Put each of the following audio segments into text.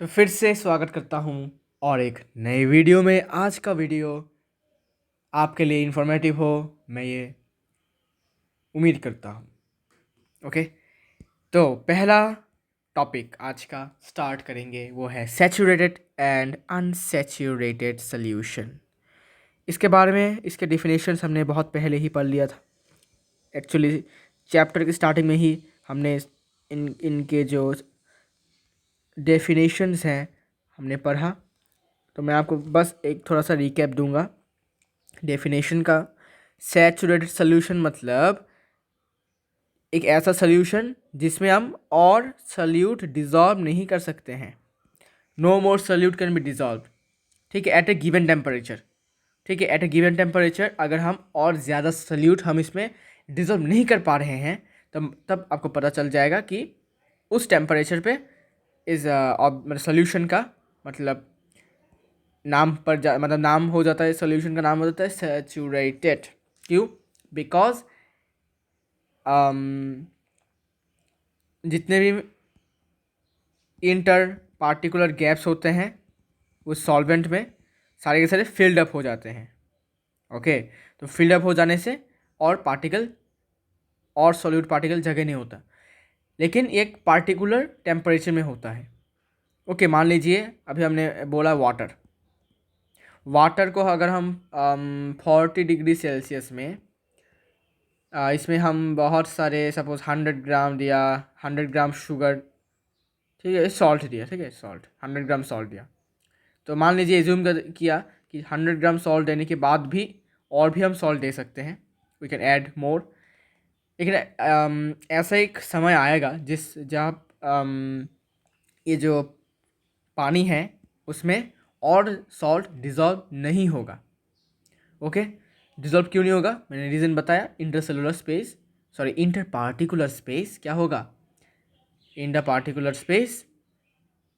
तो फिर से स्वागत करता हूँ और एक नई वीडियो में। आज का वीडियो आपके लिए इन्फॉर्मेटिव हो, मैं ये उम्मीद करता हूँ। ओके, तो पहला टॉपिक आज का स्टार्ट करेंगे, वो है सैचुरेटेड एंड अनसैचुरेटेड सॉल्यूशन। इसके बारे में इसके डिफिनेशंस हमने बहुत पहले ही पढ़ लिया था। एक्चुअली चैप्टर की स्टार्टिंग में ही हमने इनके जो डेफिनेशंस हैं हमने पढ़ा। तो मैं आपको बस एक थोड़ा सा रिकैप दूंगा डेफिनेशन का। सैचुरेटेड सॉल्यूशन मतलब एक ऐसा सॉल्यूशन जिसमें हम और सॉल्यूट डिज़ोल्व नहीं कर सकते हैं। No more solute can be dissolve, ठीक है, एट ए गिवन टेम्परेचर। ठीक है, एट ए गिवन टेम्परेचर अगर हम और ज़्यादा सॉल्यूट हम इसमें डिज़ोल्व नहीं कर पा रहे हैं तब आपको पता चल जाएगा कि उस टेम्परेचर पे इस मतलब सॉल्यूशन का मतलब नाम मतलब नाम हो जाता है, सॉल्यूशन का नाम हो जाता है सैचुरेटेड। क्यों? बिकॉज जितने भी इंटर पार्टिकुलर गैप्स होते हैं उस सॉल्वेंट में सारे के सारे फिल्ड अप हो जाते हैं। ओके, तो फिल्ड अप हो जाने से और पार्टिकल और सॉल्यूट पार्टिकल जगह नहीं होता, लेकिन एक पार्टिकुलर टेम्परेचर में होता है। ओके, मान लीजिए अभी हमने बोला वाटर को अगर हम 40 डिग्री सेल्सियस में इसमें हम बहुत सारे सपोज 100 ग्राम दिया, 100 ग्राम शुगर, ठीक है, सॉल्ट दिया, ठीक है, सॉल्ट 100 ग्राम सॉल्ट दिया। तो मान लीजिए एज्यूम किया कि 100 ग्राम सॉल्ट देने के बाद भी और भी हम सॉल्ट दे सकते हैं, वी कैन ऐड मोर। लेकिन ऐसा एक समय आएगा जहाँ ये जो पानी है उसमें और सॉल्ट डिज़ोल्व नहीं होगा। ओके, डिज़ोल्व क्यों नहीं होगा? मैंने रीज़न बताया, इंटर पार्टिकुलर स्पेस क्या होगा? इंटर पार्टिकुलर स्पेस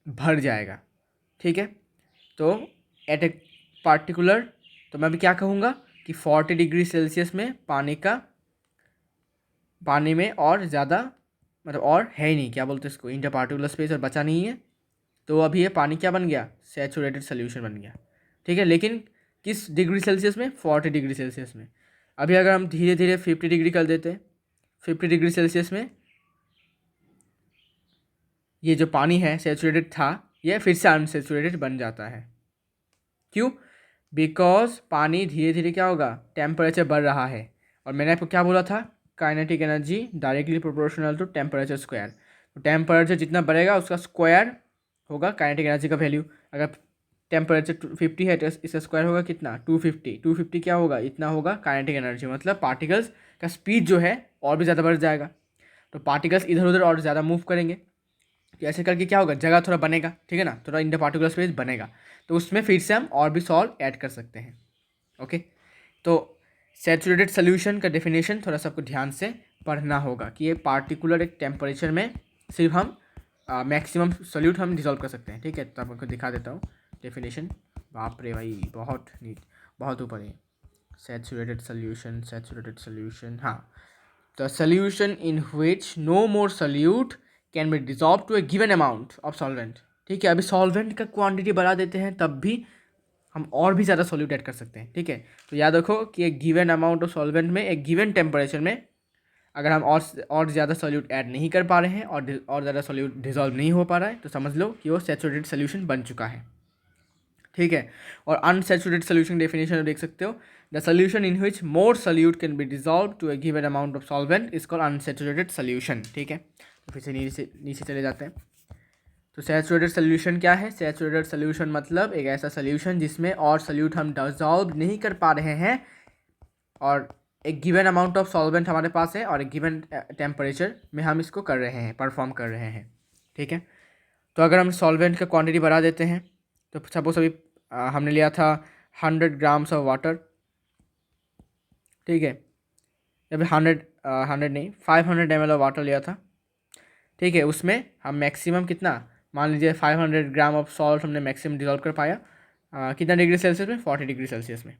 भर जाएगा। ठीक है, तो एट ए पार्टिकुलर, तो मैं अभी क्या कहूँगा कि 40 डिग्री सेल्सियस में पानी में और ज़्यादा मतलब और है ही नहीं, क्या बोलते हैं इसको, इंटर पार्टिकुलर स्पेस और बचा नहीं है। तो अभी ये पानी क्या बन गया? सैचुरेटेड सोल्यूशन बन गया। ठीक है, लेकिन किस डिग्री सेल्सियस में? 40 डिग्री सेल्सियस में। अभी अगर हम धीरे धीरे 50 डिग्री कर देते हैं, 50 डिग्री सेल्सियस में ये जो पानी है सैचुरेटेड था, यह फिर से अनसैचुरेटेड बन जाता है। क्यों? बिकॉज पानी धीरे धीरे क्या होगा? टेम्परेचर बढ़ रहा है। और मैंने आपको क्या बोला था? Kinetic energy directly proportional to temperature square. तो टेम्परेचर जितना बढ़ेगा उसका स्क्वायर होगा काइनेटिक एनर्जी का वैल्यू। अगर टेम्परेचर 50 है तो इसका स्क्वायर होगा कितना? 250। 250 क्या होगा? इतना होगा काइनेटिक एनर्जी, मतलब पार्टिकल्स का स्पीड जो है और भी ज़्यादा बढ़ जाएगा। तो पार्टिकल्स इधर उधर और ज़्यादा मूव करेंगे, तो ऐसे करके क्या होगा? जगह थोड़ा बनेगा, ठीक है ना, थोड़ा इंटर पार्टिकुलर स्पेस बनेगा। तो उसमें फिर से हम और भी सॉल्ट ऐड कर सकते हैं। ओके, तो सैचुरेटेड सोल्यूशन का डेफिनेशन थोड़ा सा आपको ध्यान से पढ़ना होगा कि ये पार्टिकुलर एक टेम्परेचर में सिर्फ हम मैक्सिमम सोल्यूट हम डिजोल्व कर सकते हैं। ठीक है, तो आपको दिखा देता हूँ डेफिनेशन। बाप रे भाई, बहुत नीट, बहुत ऊपर है। सैचुरेटेड सोल्यूशन, हाँ, the solution in which no more solute can be dissolve to a given amount of solvent. ठीक है, अभी सॉल्वेंट का क्वांटिटी बढ़ा देते हैं तब भी हम और भी ज़्यादा सॉल्यूट ऐड कर सकते हैं। ठीक है, तो याद रखो कि एक गिवन अमाउंट ऑफ सॉल्वेंट में एक गिवन टेम्परेचर में अगर हम और ज़्यादा सॉल्यूट ऐड नहीं कर पा रहे हैं और ज़्यादा सॉल्यूट डिजॉल्व नहीं हो पा रहा है, तो समझ लो कि वो सैचुरेटेड सोल्यूशन बन चुका है। ठीक है, और अनसैचुरेटेड सोल्यूशन डेफिनेशन देख सकते हो, the solution in which more solute can be dissolve to a given amount of solvent is called unsaturated solution. ठीक है, तो फिर से नीचे चले जाते हैं। तो सैचुरेटेड सोल्यूशन क्या है? सैचुरेटेड सोल्यूशन मतलब एक ऐसा सोल्यूशन जिसमें और सोल्यूट हम डिजॉल्व नहीं कर पा रहे हैं और एक गिवन अमाउंट ऑफ सॉल्वेंट हमारे पास है और एक गिवन टेम्परेचर में हम इसको कर रहे हैं, परफॉर्म कर रहे हैं। ठीक है, तो अगर हम सॉल्वेंट का क्वांटिटी बढ़ा देते हैं, तो सपोज अभी हमने लिया था 100 ग्राम्स ऑफ वाटर। ठीक है, अभी 100 नहीं, 500 ml ऑफ वाटर लिया था। ठीक है, उसमें हम मैक्सिमम कितना, मान लीजिए 500 ग्राम ऑफ सॉल्ट हमने मैक्सिमम डिजॉल्व कर पाया। कितना डिग्री सेल्सियस में? 40 डिग्री सेल्सियस में।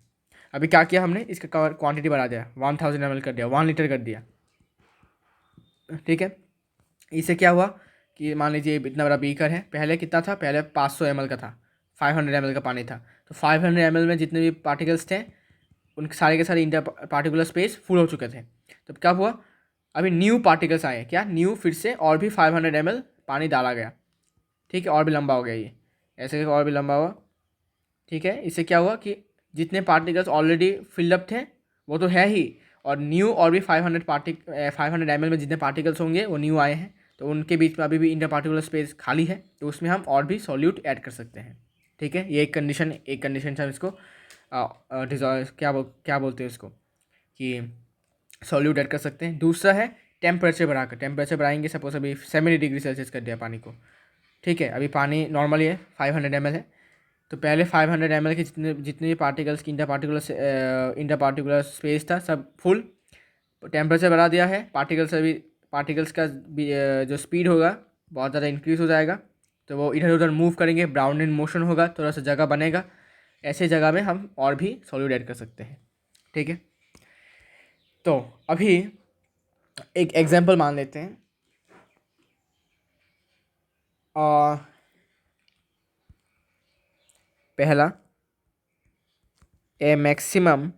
अभी क्या किया हमने? इसका क्वांटिटी बढ़ा दिया, 1000 ml कर दिया, 1 लीटर कर दिया। ठीक है, इससे क्या हुआ कि मान लीजिए इतना बड़ा बीकर है, पहले कितना था, पहले 500 ml का था, 500 ml का पानी था, तो 500 ml में जितने भी पार्टिकल्स थे उन सारे के सारे इंटर पार्टिकुलर स्पेस फुल हो चुके थे। तो क्या हुआ, अभी न्यू पार्टिकल्स आए, क्या न्यू, फिर से और भी 500 ml पानी डाला गया, ठीक है, और भी लंबा हो गया ये, ऐसे करके और भी लंबा हुआ, ठीक है। इससे क्या हुआ कि जितने पार्टिकल्स ऑलरेडी फिल्डअप थे वो तो है ही, और न्यू और भी 500 ml में जितने पार्टिकल्स होंगे वो न्यू आए हैं, तो उनके बीच में अभी भी इंटर पार्टिकुलर स्पेस खाली है, तो उसमें हम और भी सॉल्यूट ऐड कर सकते हैं, ठीक है। ये एक कंडीशन से हम इसको डिजॉल्व क्या बोलते हैं इसको, कि सॉल्यूट ऐड कर सकते हैं। दूसरा है टेम्परेचर बढ़ाकर, टेम्परेचर बढ़ाएंगे, सपोज अभी 70 डिग्री सेल्सियस कर दिया पानी को, ठीक है। अभी पानी नॉर्मली है 500 ml है, तो पहले 500 ml के जितने भी पार्टिकल्स की इंटर पार्टिकुलर स्पेस था सब फुल, टेम्परेचर बढ़ा दिया है, पार्टिकल्स का जो स्पीड होगा बहुत ज़्यादा इंक्रीज़ हो जाएगा, तो वो इधर उधर मूव करेंगे, ब्राउन इन मोशन होगा, थोड़ा सा जगह बनेगा, ऐसे जगह में हम और भी सॉल्यूट ऐड कर सकते हैं, ठीक है। तो अभी एक एग्जांपल मान लेते हैं, पहला, ए maximum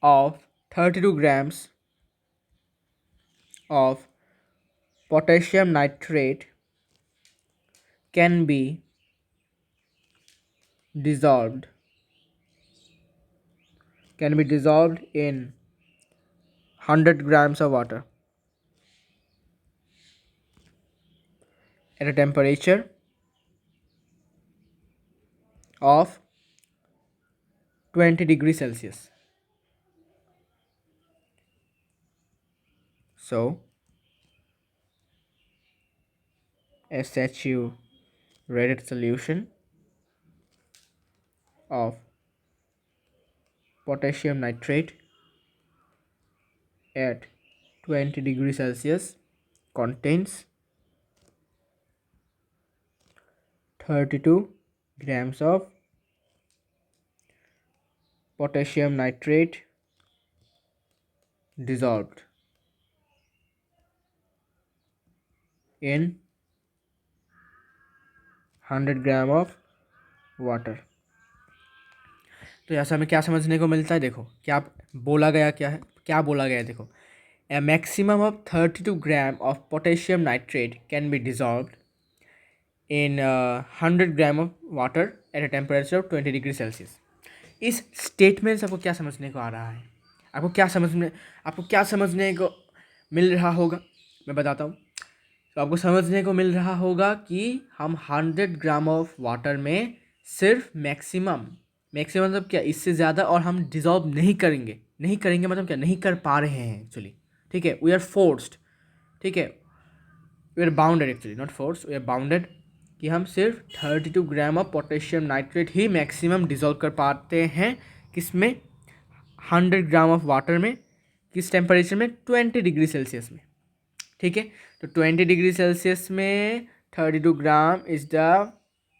of 32 grams of potassium nitrate can be dissolved in 100 grams of water at a temperature of 20 degrees Celsius. So a saturated solution of potassium nitrate at 20 degrees Celsius contains 32 grams of potassium nitrate dissolved in 100 gram of water. तो यहाँ से हमें क्या समझने को मिलता है, देखो क्या बोला गया, क्या बोला गया है, देखो, a maximum of 32 gram of potassium nitrate can be dissolved in 100 gram of water at a temperature of 20 degree Celsius. इस स्टेटमेंट से आपको क्या समझने को आ रहा है, आपको क्या समझने को मिल रहा होगा, मैं बताता हूँ। तो आपको समझने को मिल रहा होगा कि हम 100 ग्राम ऑफ वाटर में सिर्फ मैक्सिमम मतलब क्या, इससे ज़्यादा और हम डिज़ॉल्व नहीं करेंगे मतलब क्या, नहीं कर पा रहे हैं एक्चुअली, ठीक है। वी आर फोर्स्ड, ठीक है, we are bounded, actually not force, we are bounded, कि हम सिर्फ 32 ग्राम ऑफ पोटेशियम नाइट्रेट ही मैक्सिमम डिज़ोल्व कर पाते हैं, किसमें, 100 ग्राम ऑफ वाटर में, किस टेम्परेचर में, 20 डिग्री सेल्सियस में, ठीक है। तो 20 डिग्री सेल्सियस में 32 gram is the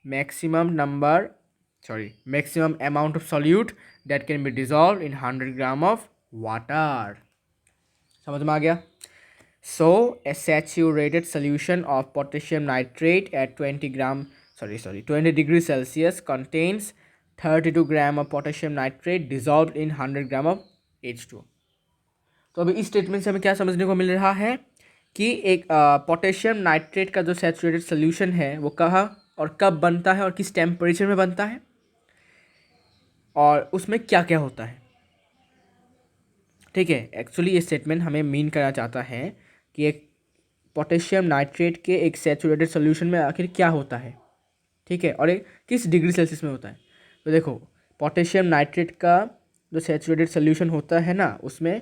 maximum amount of solute that can be dissolve in 100 gram of water. समझ में आ गया। So a saturated solution of potassium nitrate at 20 degree Celsius contains 32 gram of potassium nitrate dissolve in 100 gram of H2O। तो अभी इस statement से हमें क्या समझने को मिल रहा है कि एक पोटेशियम नाइट्रेट का जो सैचुरेटेड सोल्यूशन है वो कहाँ और कब बनता है और किस टेम्परेचर में बनता है और उसमें क्या क्या होता है, ठीक है। एक्चुअली ये स्टेटमेंट हमें मीन करना चाहता है कि एक पोटेशियम नाइट्रेट के एक सैचुरेटेड सोल्यूशन में आखिर क्या होता है, ठीक है, और एक किस डिग्री सेल्सियस में होता है। तो देखो, पोटेशियम नाइट्रेट का जो सैचुरेटेड सोल्यूशन होता है ना, उसमें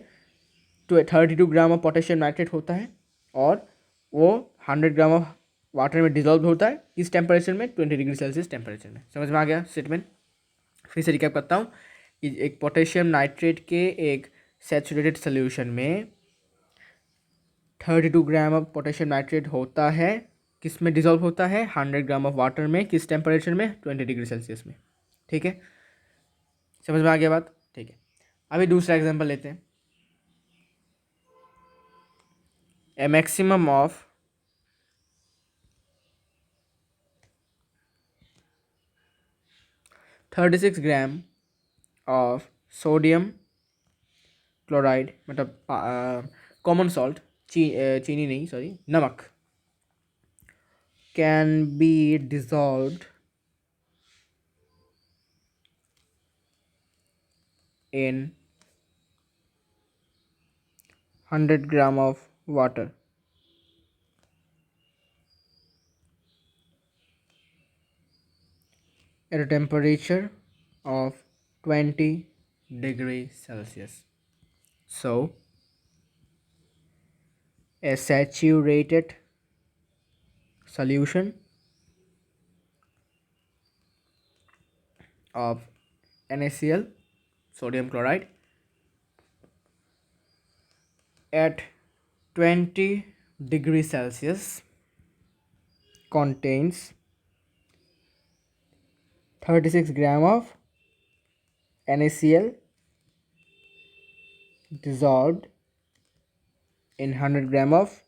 32 ग्राम ऑफ पोटेशियम नाइट्रेट होता है और वो 100 ग्राम ऑफ वाटर में डिजॉल्व होता है, किस टेम्परेचर में, 20 डिग्री सेल्सियस टेम्परेचर में। समझ में आ गया स्टेटमेंट। फिर से रिकैप करता हूँ, एक पोटेशियम नाइट्रेट के एक सैचुरेटेड सोल्यूशन में 32 ग्राम ऑफ पोटेशियम नाइट्रेट होता है, किस में डिजॉल्व होता है, 100 ग्राम ऑफ वाटर में, किस टेम्परेचर में, 20 डिग्री सेल्सियस में, ठीक है। समझ में आ गया बात, ठीक है। अभी दूसरा एग्जांपल लेते हैं। a maximum of 36 gram of sodium chloride मतलब कॉमन सॉल्ट, चीनी नहीं, सॉरी, नमक, can be dissolved in 100 gram of water at a temperature of 20 degrees Celsius. So, a saturated solution of NaCl, sodium chloride, at 20 degrees Celsius contains 36 gram of NaCl dissolved in 100 gram of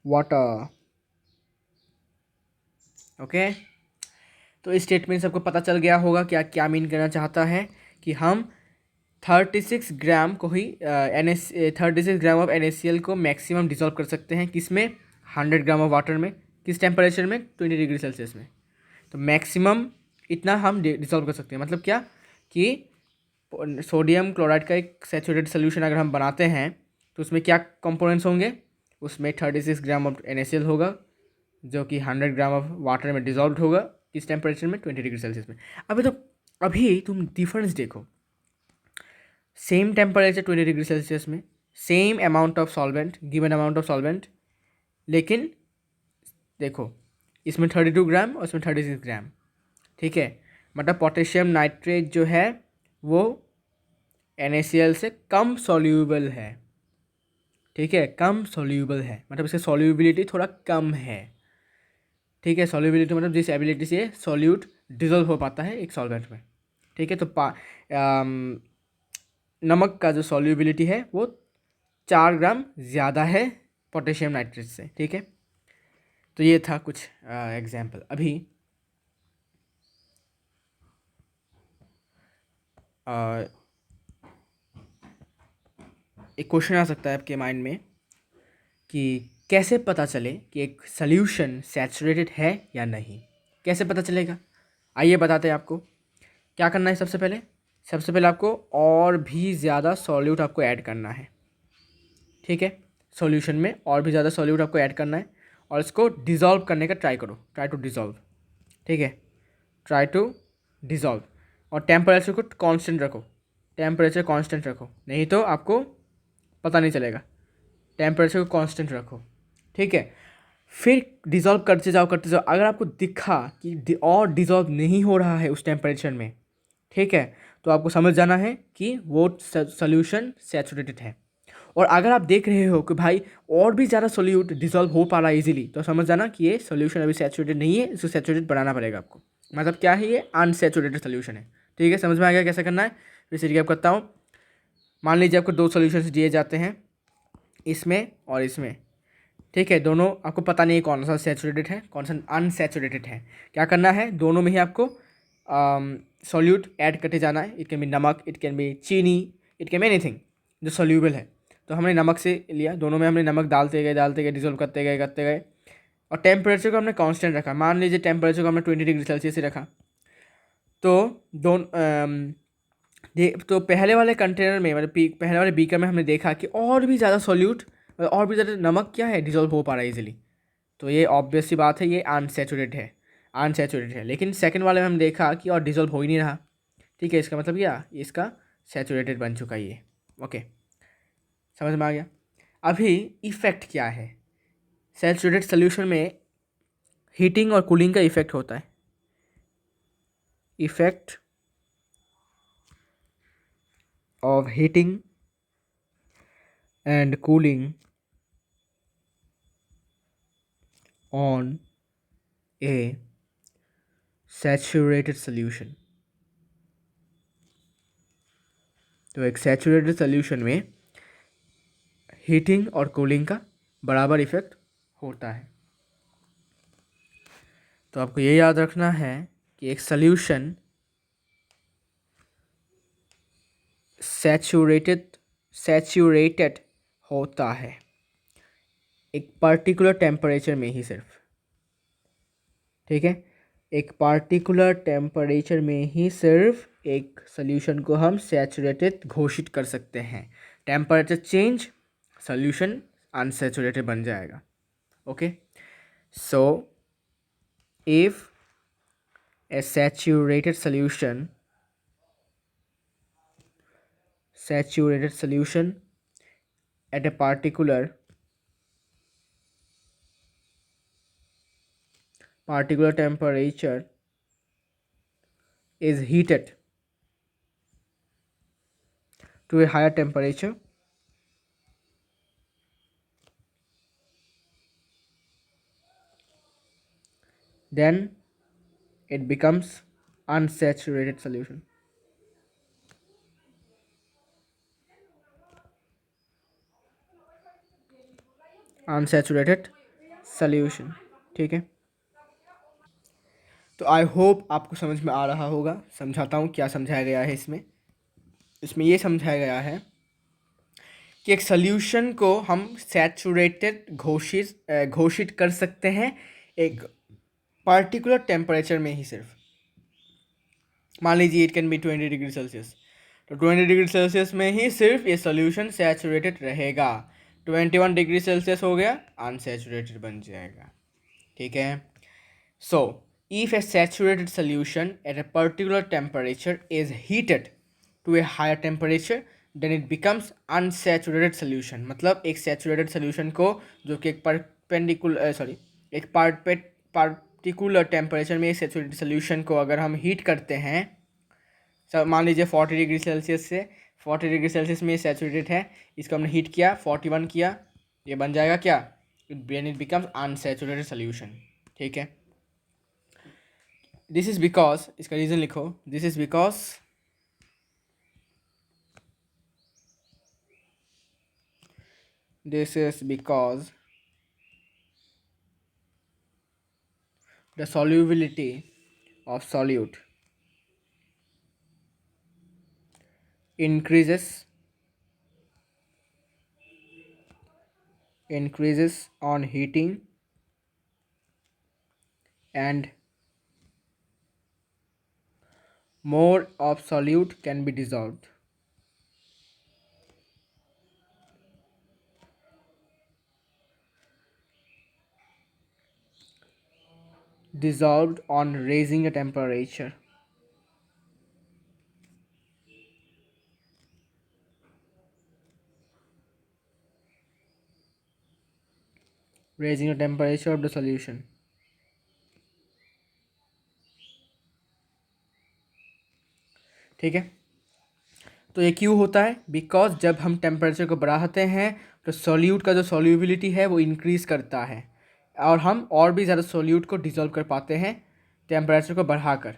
water. Okay, तो इस statement से आपको पता चल गया होगा क्या क्या मीन करना चाहता है कि हम 36 ग्राम को ही 36 ग्राम ऑफ NaCl को मैक्सिमम डिसॉल्व कर सकते हैं, किस में, 100 ग्राम ऑफ वाटर में, किस टेम्परेचर में, 20 डिग्री सेल्सियस में। तो मैक्सिमम इतना हम डिसॉल्व कर सकते हैं, मतलब क्या कि सोडियम क्लोराइड का एक सैचुरेटेड सोल्यूशन अगर हम बनाते हैं तो उसमें क्या कंपोनेंट्स होंगे, उसमें 36 ग्राम ऑफ NaCl होगा जो कि 100 ग्राम ऑफ वाटर में डिजॉल्व होगा, किस टेम्परेचर में, 20 डिग्री सेल्सियस में। अभी तुम डिफरेंस देखो, सेम टेम्परेचर 20 डिग्री सेल्सियस में, same amount of solvent, given amount of solvent, लेकिन देखो इसमें 32 ग्राम और इसमें 36 ग्राम, ठीक है, मतलब पोटेशियम नाइट्रेट जो है वो NaCl से कम सॉल्यूबल है, ठीक है, कम सॉल्यूबल है, मतलब इसकी सॉल्यूबिलिटी थोड़ा कम है, ठीक है, सॉल्यूबिलिटी मतलब जिस एबिलिटी से सॉल्यूट डिजोल्व हो पाता है एक सॉल्वेंट में, ठीक है। तो नमक का जो सॉल्यूबिलिटी है वो 4 ग्राम ज़्यादा है पोटेशियम नाइट्रेट से, ठीक है। तो ये था कुछ एग्जाम्पल। अभी एक क्वेश्चन आ सकता है आपके माइंड में कि कैसे पता चले कि एक सॉल्यूशन सैचुरेटेड है या नहीं, कैसे पता चलेगा, आइए बताते हैं आपको। क्या करना है, सबसे पहले आपको और भी ज़्यादा सॉल्यूट आपको ऐड करना है, ठीक है, सॉल्यूशन में और भी ज़्यादा सॉल्यूट आपको ऐड करना है और इसको डिज़ोल्व करने का ट्राई करो, ट्राई टू डिज़ोल्व, ठीक है, ट्राई टू डिज़ोल्व, और टेम्परेचर को कांस्टेंट रखो, टेम्परेचर कांस्टेंट रखो, नहीं तो आपको पता नहीं चलेगा, टेम्परेचर को कांस्टेंट रखो, ठीक है। फिर डिज़ोल्व करते जाओ, अगर आपको दिखा कि और डिज़ोल्व नहीं हो रहा है उस टेम्परेचर में, ठीक है, तो आपको समझ जाना है कि वो सोल्यूशन सैचुरेटेड है। और अगर आप देख रहे हो कि भाई और भी ज़्यादा सोल्यूट डिसॉल्व हो पा रहा है इजीली, तो समझ जाना कि ये सोल्यूशन अभी सैचुरेटेड नहीं है, इसको सैचुरेटेड बनाना पड़ेगा आपको, मतलब क्या है, ये अनसैचुरेटेड सोल्यूशन है, ठीक है। समझ में आ गया कैसे करना है, फिर से रिकैप करता हूँ। मान लीजिए आपको दो सोल्यूशन दिए जाते हैं, इसमें और इसमें, ठीक है, दोनों आपको पता नहीं है कौन सा सैचुरेटेड है कौन सा अनसैचुरेटेड है। क्या करना है, दोनों में ही आपको सॉल्यूट ऐड करते जाना है, इट कैन बी नमक, इट कैन बी चीनी, इट कैन बी एनीथिंग जो सोल्यूबल है। तो हमने नमक से लिया, दोनों में हमने नमक डालते गए डिजोल्व करते गए और टेम्परेचर को हमने कांस्टेंट रखा, मान लीजिए टेम्परेचर को हमने 20 डिग्री सेल्सियस से रखा। तो तो पहले वाले कंटेनर में मतलब पहले वाले बीकर में हमने देखा कि और भी ज़्यादा सॉल्यूट और भी ज़्यादा नमक क्या है, डिजोल्व हो पा रहा है इजीली। तो ये ऑब्वियस सी बात है, ये अनसैचुरेटेड है। लेकिन सेकंड वाले में हम देखा कि और डिजोल्व हो ही नहीं रहा, ठीक है, इसका मतलब क्या, इसका सैचुरेटेड बन चुका है ये, ओके, समझ में आ गया। अभी इफ़ेक्ट क्या है, सैचुरेटेड सोल्यूशन में हीटिंग और कूलिंग का इफ़ेक्ट होता है, effect of heating and cooling on A saturated solution. तो एक सैचुरेटेड सोल्यूशन में हीटिंग और कूलिंग का बराबर इफेक्ट होता है। तो आपको ये याद रखना है कि एक सल्यूशन सैचुरेटेड होता है एक पर्टिकुलर टेम्परेचर में ही सिर्फ, ठीक है। एक पार्टिकुलर टेम्परेचर में ही सिर्फ एक सॉल्यूशन को हम सैचुरेटेड घोषित कर सकते हैं। टेम्परेचर चेंज, सॉल्यूशन अनसैचुरेटेड बन जाएगा। Okay, so if a saturated solution at a particular temperature is heated to a higher temperature, then it becomes unsaturated solution. Unsaturated solution, ठीक है। तो आई होप आपको समझ में आ रहा होगा। समझाता हूँ क्या समझाया गया है इसमें। इसमें ये समझाया गया है कि एक सॉल्यूशन को हम सैचुरेटेड घोषित कर सकते हैं एक पर्टिकुलर टेम्परेचर में ही सिर्फ। मान लीजिए it can B 20 degree Celsius, तो 20 डिग्री सेल्सियस में ही सिर्फ ये सॉल्यूशन सैचुरेटेड रहेगा। 21 डिग्री सेल्सियस हो गया, अनसैचुरेटेड बन जाएगा, ठीक है। So, if a saturated solution at a particular temperature is heated to a higher temperature, then it becomes unsaturated solution। मतलब एक saturated solution को जो कि एक एक particular temperature में एक saturated solution को अगर हम heat करते हैं, सब मान लीजिए 40 डिग्री सेल्सियस से 40 डिग्री सेल्सियस में सैचुरेटेड है, इसको हमने हीट किया 41 किया, ये बन जाएगा क्या, इट बिकम्स अनसैचुरेटेड सोल्यूशन, ठीक है। दिस इज बिकॉज, इसका रीज़न लिखो, this is because the solubility of solute increases on heating and more of solute can be dissolved on raising a temperature. Raising the temperature of the solution. ठीक है। तो ये क्यों होता है? Because जब हम टेम्परेचर को बढ़ाते हैं तो सॉल्यूट का जो सॉल्यूबिलिटी है वो इंक्रीज़ करता है और हम और भी ज़्यादा सॉल्यूट को डिज़ोल्व कर पाते हैं टेम्परेचर को बढ़ाकर,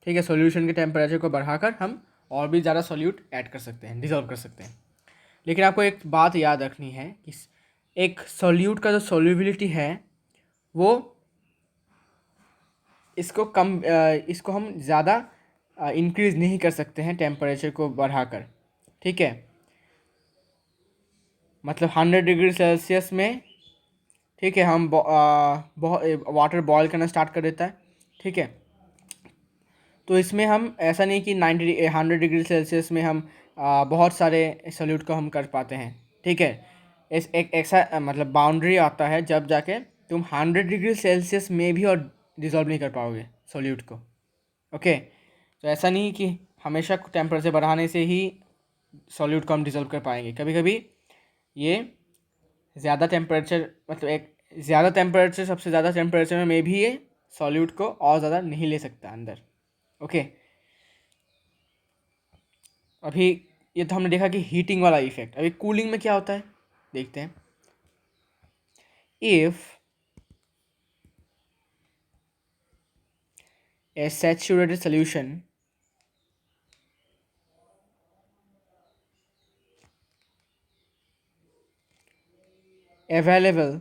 ठीक है। सॉल्यूशन के टेम्परेचर को बढ़ाकर हम और भी ज़्यादा सॉल्यूट ऐड कर सकते हैं, डिज़ोल्व कर सकते हैं। लेकिन आपको एक बात याद रखनी है कि एक सॉल्यूट का जो सॉल्यूबिलिटी है वो इसको हम ज़्यादा इंक्रीज़ नहीं कर सकते हैं टेम्परेचर को बढ़ाकर, ठीक है। मतलब 100 डिग्री सेल्सियस में, ठीक है, हम वाटर बॉयल करना स्टार्ट कर देता है, ठीक है। तो इसमें हम ऐसा नहीं कि 100 डिग्री सेल्सियस में हम बहुत सारे सॉल्यूट को हम कर पाते हैं, ठीक है। इस एक ऐसा मतलब बाउंड्री आता है जब जाके तुम 100 डिग्री सेल्सियस में भी और डिज़ोल्व नहीं कर पाओगे सॉल्यूट को, ओके। तो ऐसा नहीं कि हमेशा टेम्परेचर बढ़ाने से ही सॉल्यूट को हम डिज़ोल्व कर पाएंगे। कभी कभी ये ज़्यादा टेम्परेचर, मतलब एक ज़्यादा टेम्परेचर, सबसे ज़्यादा टेम्परेचर में भी ये सॉल्यूट को और ज़्यादा नहीं ले सकता अंदर, ओके। अभी ये तो हमने देखा कि हीटिंग वाला इफेक्ट। अभी कूलिंग में क्या होता है देखते हैं। If A saturated solution available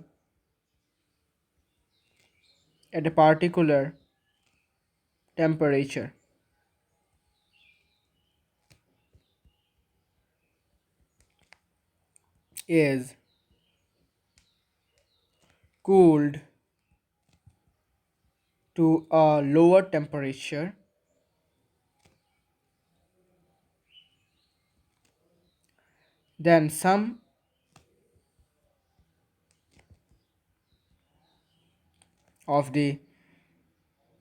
at a particular temperature is cooled to a lower temperature than of the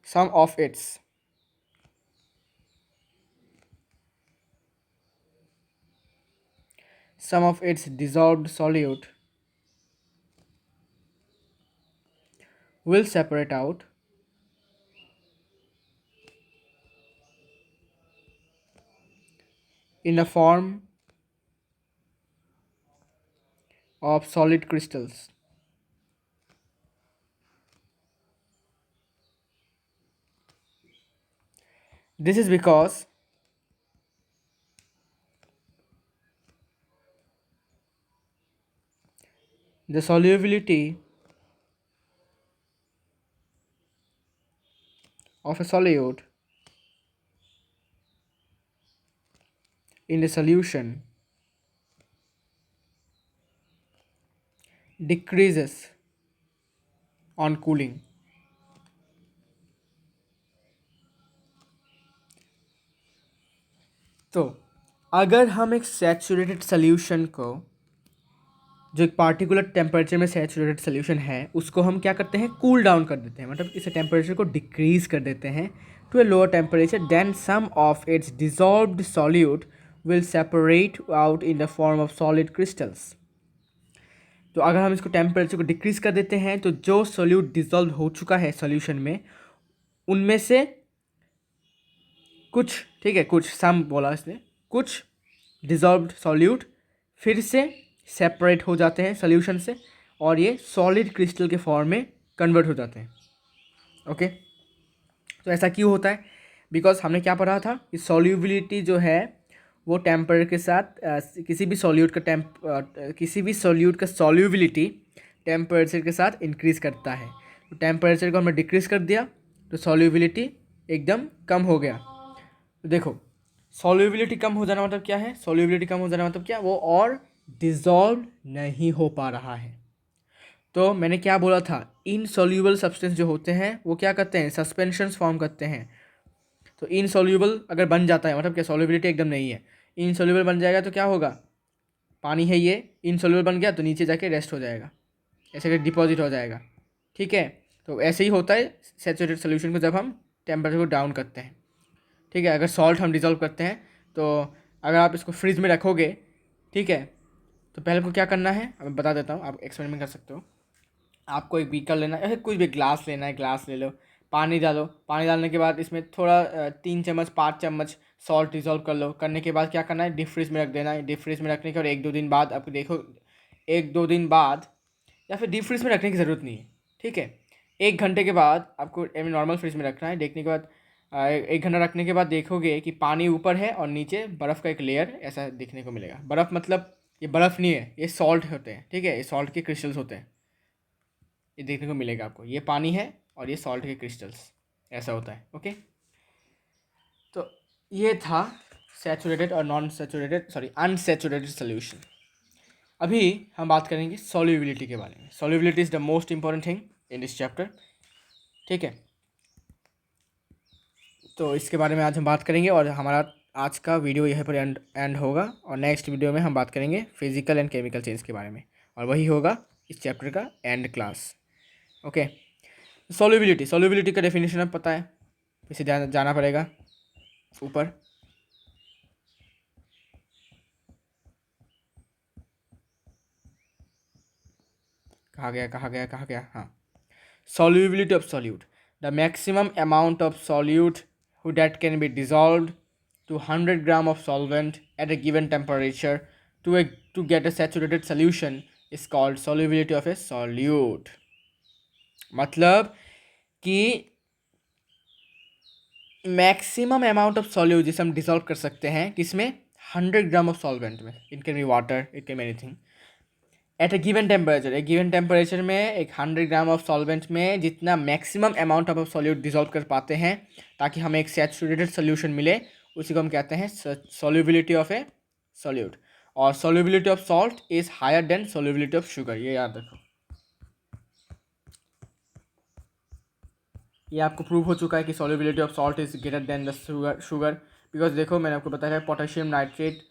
some of its dissolved solute will separate out in the form of solid crystals. This is because the solubility of a solute in the solution decreases on cooling. तो अगर हम एक saturated solution को, जो एक particular temperature में saturated solution है, उसको हम क्या करते हैं, कूल डाउन कर देते हैं, मतलब इस टेम्परेचर को डिक्रीज कर देते हैं to a lower temperature, then some of its dissolved solute will separate out in the form of solid crystals. तो अगर हम इसको टेम्परेचर को डिक्रीज कर देते हैं तो जो सॉल्यूट डिजॉल्व हो चुका है सॉल्यूशन में, उनमें से कुछ, ठीक है, कुछ सम बोला इसने, कुछ डिजॉल्व्ड सॉल्यूट फिर से सेपरेट हो जाते हैं सॉल्यूशन से और ये सॉलिड क्रिस्टल के फॉर्म में कन्वर्ट हो जाते हैं। ओके, तो ऐसा क्यों होता है? बिकॉज हमने क्या पढ़ा था कि सॉल्युबिलिटी जो है वो टेम्परेचर के साथ किसी भी सॉल्यूट का सॉल्युबिलिटी टेम्परेचर के साथ इंक्रीज करता है। तो टेम्परेचर को हमने डिक्रीज कर दिया तो सॉल्युबिलिटी एकदम कम हो गया। तो देखो, सॉल्युबिलिटी कम हो जाना मतलब क्या है? सॉल्युबिलिटी कम हो जाना मतलब क्या? वो और डिज़ोल्व नहीं हो पा रहा है। तो मैंने क्या बोला था, इनसॉल्यूबल सब्सटेंस जो होते हैं वो क्या करते हैं, सस्पेंशंस फॉर्म करते हैं। तो इनसॉल्यूबल अगर बन जाता है मतलब क्या, सॉल्युबिलिटी एकदम नहीं है, इनसॉल्यूबल बन जाएगा तो क्या होगा, पानी है ये, इनसॉल्यूबल बन गया तो नीचे जाके रेस्ट हो जाएगा, ऐसे करके डिपॉजिट हो जाएगा। ठीक है, तो ऐसे ही होता है सैचुरेटेड सोल्यूशन को जब हम टेम्परेचर को डाउन करते हैं। ठीक है, अगर सॉल्ट हम डिजॉल्व करते हैं तो अगर आप इसको फ्रिज में रखोगे, ठीक है, तो पहले आपको क्या करना है, अब मैं बता देता हूँ, आप एक्सपेरिमेंट कर सकते हो। आपको एक बीकर लेना है, कुछ भी ग्लास लेना है, ग्लास ले लो, पानी डालो, पानी डालने के बाद इसमें थोड़ा 3 चम्मच 5 चम्मच सॉल्ट डिजॉल्व कर लो। करने के बाद क्या करना है, डीप फ्रीज में रख देना है। डीप फ्रीज में रखने के और 1-2 दिन बाद आपको देखो, 1-2 दिन बाद, या फिर डीप फ्रीज में रखने की ज़रूरत नहीं है, ठीक है, 1 घंटे के बाद आपको नॉर्मल फ्रिज में रखना है। देखने के बाद 1 घंटा रखने के बाद देखोगे कि पानी ऊपर है और नीचे बर्फ़ का एक लेयर ऐसा दिखने को मिलेगा। बर्फ़ मतलब ये बर्फ़ नहीं है, ये सॉल्ट होते हैं, ठीक है, ये सॉल्ट के क्रिस्टल्स होते हैं, ये देखने को मिलेगा आपको। ये पानी है और ये सॉल्ट के क्रिस्टल्स, ऐसा होता है। ओके, तो ये था सैचुरेटेड और non saturated, sorry, unsaturated solution. अभी हम बात करेंगे सॉल्युबिलिटी के बारे में। Solubility is the most important thing in this chapter, ठीक है। तो इसके बारे में आज हम बात करेंगे और हमारा आज का वीडियो यहीं पर एंड होगा, और नेक्स्ट वीडियो में हम बात करेंगे फिजिकल एंड केमिकल चेंज के बारे में, और वही होगा इस चैप्टर का एंड क्लास। ओके, सॉल्युबिलिटी का डेफिनेशन अब पता है, इसे जाना पड़ेगा ऊपर। कहाँ गया, हाँ, solubility of solute, the maximum amount of solute that can be dissolved to 100 gram of solvent at a given temperature to get a saturated solution is called solubility of a solute। मतलब कि maximum amount of solute जिसे हम dissolve कर सकते हैं किसमें, 100 gram of solvent में, it can be water, it can be anything, at a given temperature में एक 100 ग्राम ऑफ सॉल्वेंट में जितना maximum amount of solute dissolve कर पाते हैं ताकि हमें एक सैचुरेटेड सोल्यूशन मिले, उसी को हम कहते हैं सॉल्युबिलिटी ऑफ ए सॉल्यूट। और solubility of salt is higher than solubility of sugar, ये याद रखो। ये आपको प्रूव हो चुका है कि solubility of salt is greater than the sugar because देखो मैंने आपको बताया पोटेशियम नाइट्रेट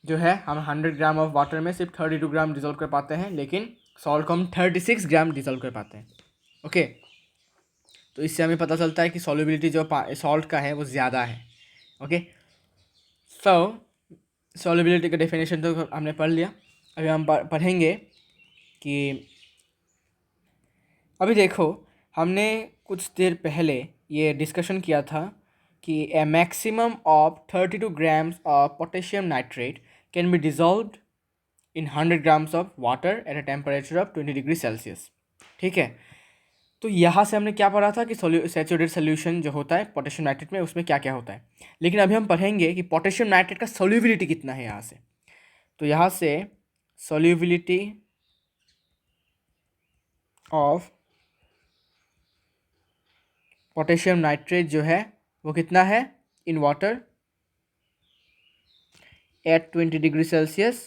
जो है हम 100 ग्राम ऑफ वाटर में सिर्फ 32 ग्राम डिजोल्व कर पाते हैं, लेकिन सॉल्ट को हम 36 ग्राम डिजोल्व कर पाते हैं। ओके, तो इससे हमें पता चलता है कि सॉल्युबिलिटी जो सॉल्ट का है वो ज़्यादा है। ओके, सो सॉल्युबिलिटी का डेफिनेशन तो हमने पढ़ लिया। अभी हम पढ़ेंगे कि अभी देखो हमने कुछ देर पहले ये डिस्कशन किया था कि a maximum of 32 grams of potassium nitrate can be dissolved in 100 grams of water at a temperature of 20 degree Celsius. ठीक है, तो यहाँ से हमने क्या पढ़ा था कि सैचुरेटेड सोल्यूशन जो होता है पोटेशियम नाइट्रेट में उसमें क्या क्या होता है, लेकिन अभी हम पढ़ेंगे कि पोटेशियम नाइट्रेट का सोल्यूबिलिटी कितना है यहाँ से। तो यहाँ से सोल्यूबिलिटी ऑफ पोटेशियम नाइट्रेट जो है वो कितना है in water at 20 degree Celsius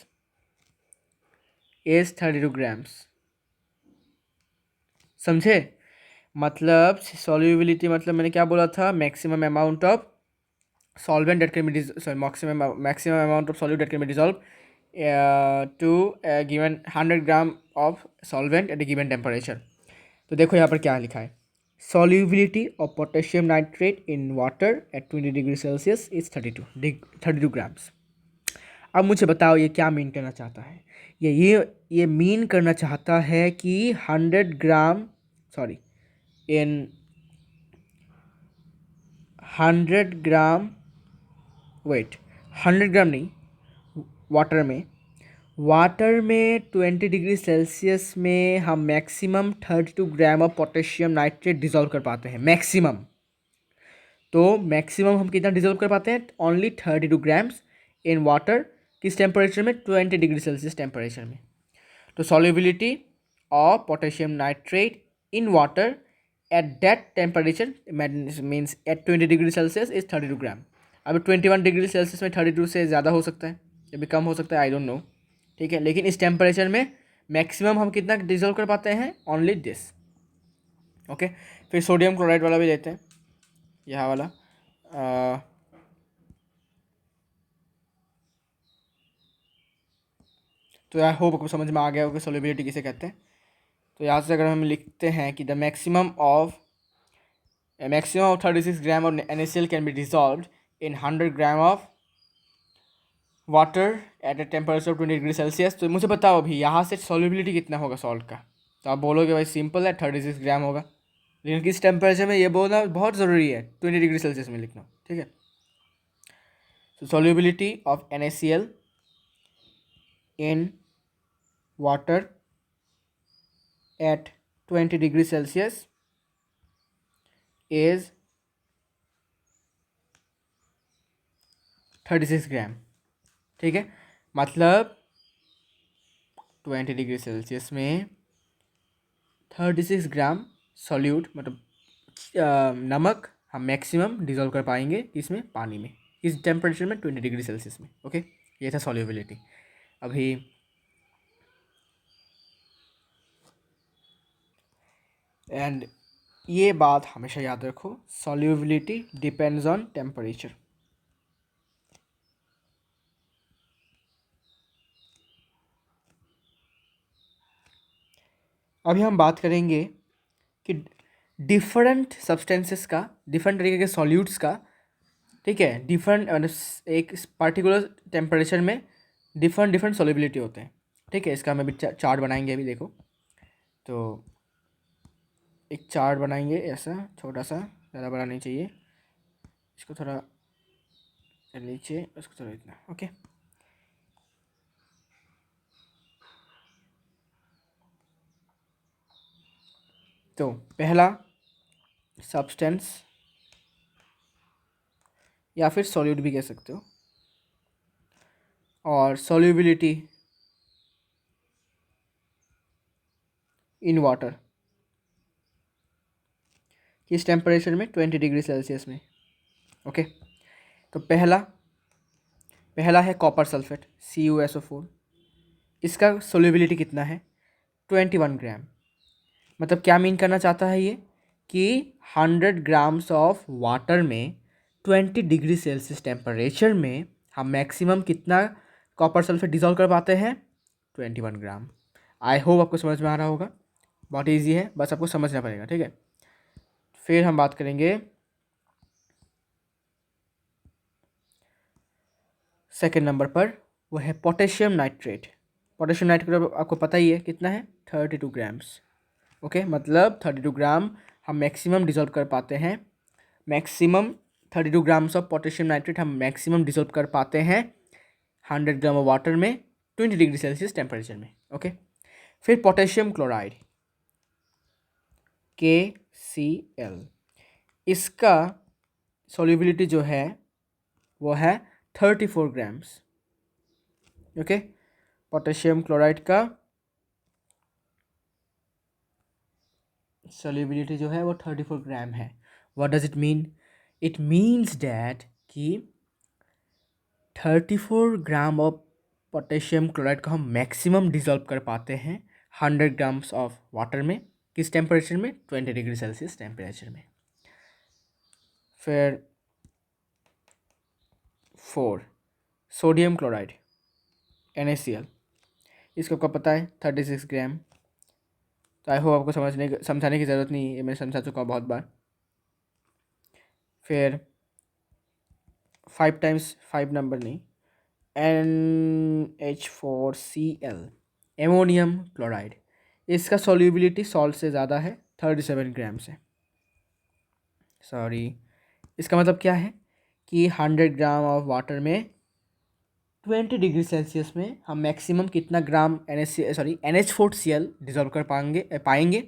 is 32 grams. समझे? मतलब सॉल्युबिलिटी मतलब मैंने क्या बोला था, maximum amount of solvent that can be maximum amount of solute that can be dissolve to given 100 gram of solvent at a given temperature. तो देखो यहाँ पर क्या लिखा है, solubility of potassium nitrate in water at 20 degree Celsius is 32 grams. अब मुझे बताओ ये क्या मीन करना चाहता है। ये मीन करना चाहता है कि 100 ग्राम सॉरी इन 100 ग्राम 100 ग्राम नहीं, वाटर में 20 डिग्री सेल्सियस में हम maximum 32 gram of potassium nitrate dissolve कर पाते हैं मैक्सिमम। तो मैक्सिमम हम कितना डिजॉल्व कर पाते हैं, ओनली 32 ग्राम्स इन वाटर, किस टेम्परेचर में, 20 डिग्री सेल्सियस टेम्परेचर में। तो solubility of potassium nitrate in water at that temperature means at 20 degree Celsius is 32 gram. अब 21 डिग्री सेल्सियस में 32 से ज़्यादा हो सकता है या भी कम हो सकता है, आई डोंट नो। ठीक है, लेकिन इस टेम्परेचर में मैक्सिमम हम कितना डिजोल्व कर पाते हैं, ओनली दिस। ओके, फिर सोडियम क्लोराइड वाला भी लेते हैं, यह वाला तो आई होप आपको समझ में आ गया होगा सॉल्युबिलिटी किसे कहते हैं। तो यहाँ से अगर हम लिखते हैं कि the maximum of 36 gram of NaCl can be dissolved in 100 gram of water eight a temperature of 20 degree Celsius. तो मुझे बताओ अभी यहाँ से सॉल्युबिलिटी कितना होगा सॉल्ट का। तो आप बोलोगे भाई सिंपल है 36 ग्राम होगा, लेकिन किस टेम्परेचर में ये बोलना बहुत ज़रूरी है, 20 डिग्री सेल्सियस में लिखना। ठीक है, तो solubility of NaCl in water at 20 degree Celsius is 36 ग्राम। ठीक है, मतलब 20 डिग्री सेल्सियस में 36 ग्राम सॉल्यूट मतलब नमक हम मैक्सिमम डिजोल्व कर पाएंगे इसमें, पानी में, इस टेम्परेचर में 20 डिग्री सेल्सियस में। ओके, ये था सॉल्युबिलिटी। अभी एंड ये बात हमेशा याद रखो, सॉल्युबिलिटी डिपेंड्स ऑन टेम्परेचर। अभी हम बात करेंगे कि डिफरेंट सब्सटेंसेस का, डिफरेंट तरीके के सॉल्यूट्स का, ठीक है, डिफरेंट एक पर्टिकुलर टेम्परेचर में डिफरेंट सॉल्युबिलिटी होते हैं। ठीक है, इसका हम अभी चार्ट बनाएंगे। अभी देखो, तो एक चार्ट बनाएंगे ऐसा छोटा सा, ज़्यादा बड़ा नहीं चाहिए, इसको थोड़ा नीचे, इसको थोड़ा इतना। ओके, तो पहला सब्सटेंस या फिर सॉल्यूट भी कह सकते हो, और सॉल्युबिलिटी इन वाटर, किस टेम्परेचर में, 20 डिग्री सेल्सियस में। ओके, तो पहला है कॉपर सल्फेट CuSO4। इसका सोल्यूबिलिटी कितना है, 21 ग्राम। मतलब क्या मीन करना चाहता है ये कि 100 ग्राम्स ऑफ वाटर में 20 डिग्री सेल्सियस टेम्परेचर में हम मैक्सिमम कितना कॉपर सल्फेट डिजोल्व कर पाते हैं, 21 ग्राम। आई होप आपको समझ में आ रहा होगा, बहुत ईजी है, बस आपको समझना पड़ेगा, ठीक है। फिर हम बात करेंगे सेकेंड नंबर पर, वो है पोटेशियम नाइट्रेट। पोटेशियम नाइट्रेट आपको पता ही है कितना है, 32 ग्राम्स। ओके, मतलब 32 ग्राम हम मैक्सिमम डिजोल्व कर पाते हैं। Maximum 32 grams of potassium nitrate हम मैक्सिमम डिजोल्व कर पाते हैं 100 ग्राम ऑफ वाटर में 20 डिग्री सेल्सियस टेम्परेचर में। ओके, फिर पोटेशियम क्लोराइड KCl, इसका सॉल्युबिलिटी जो है वो है 34 ग्राम्स। ओके, पोटेशियम क्लोराइड का सॉल्युबिलिटी जो है वो 34 ग्राम है। What does it mean, it means that कि 34 ग्राम ऑफ पोटेशियम क्लोराइड को हम मैक्सिमम डिजोल्व कर पाते हैं 100 ग्राम्स ऑफ वाटर में, किस टेम्परेचर में, 20 डिग्री सेल्सियस टेम्परेचर में। फिर 4 सोडियम क्लोराइड NaCl, इसको आपको पता है 36 ग्राम। तो आई होप आपको समझाने की ज़रूरत नहीं है, ये मैं समझा चुका हूँ बहुत बार। फिर 5 टाइम्स 5 नंबर नहीं, NH4Cl एमोनियम क्लोराइड, इसका सॉल्युबिलिटी सॉल्ट से ज़्यादा है, 37 ग्राम से। सॉरी, इसका मतलब क्या है कि 100 ग्राम ऑफ वाटर में 20 डिग्री सेल्सियस में हम मैक्सिमम कितना ग्राम NH4Cl डिजोल्व कर पाएंगे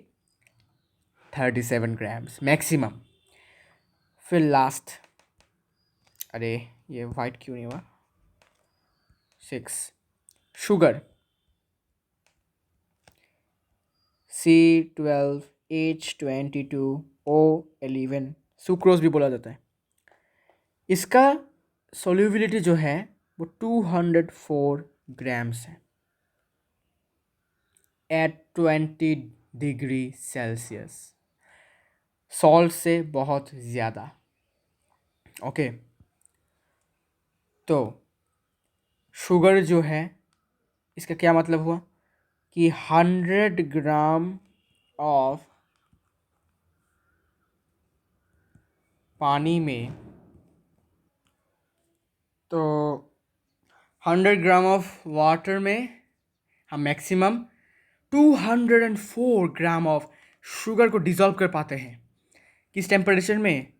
37 ग्राम्स मैक्सिमम। फिर लास्ट, अरे ये वाइट क्यों नहीं हुआ, 6 शुगर C12H22O11, सुक्रोज भी बोला जाता है। इसका सोल्यूबिलिटी जो है वो 204 ग्राम्स है एट 20 डिग्री सेल्सियस, सॉल्ट से बहुत ज़्यादा। ओके, तो शुगर जो है इसका क्या मतलब हुआ कि 100 ग्राम ऑफ पानी में, तो 100 ग्राम ऑफ वाटर में हम मैक्सिमम 204 ग्राम ऑफ शुगर को डिज़ोल्व कर पाते हैं, किस टेम्परेचर में,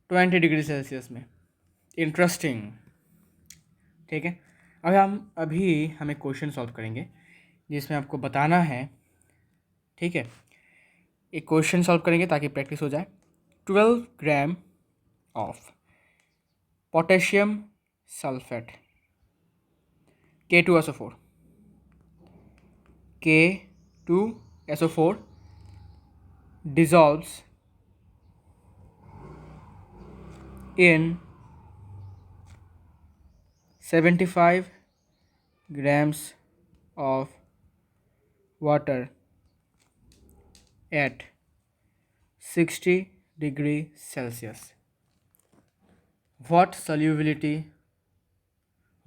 20 डिग्री सेल्सियस में। इंटरेस्टिंग, ठीक है। अभी हम एक क्वेश्चन सॉल्व करेंगे जिसमें आपको बताना है, ठीक है। एक क्वेश्चन सॉल्व करेंगे ताकि प्रैक्टिस हो जाए। 12 gram of potassium sulphate K2SO4 K2SO4 dissolves in 75 grams of water at 60 degree Celsius. What is the solubility?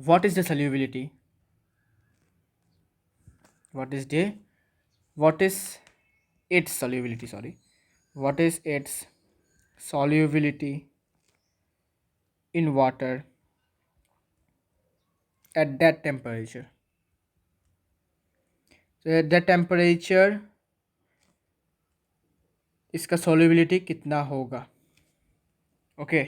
What is its solubility What is its solubility in water at that temperature? So at that temperature इसका solubility कितना होगा? Okay,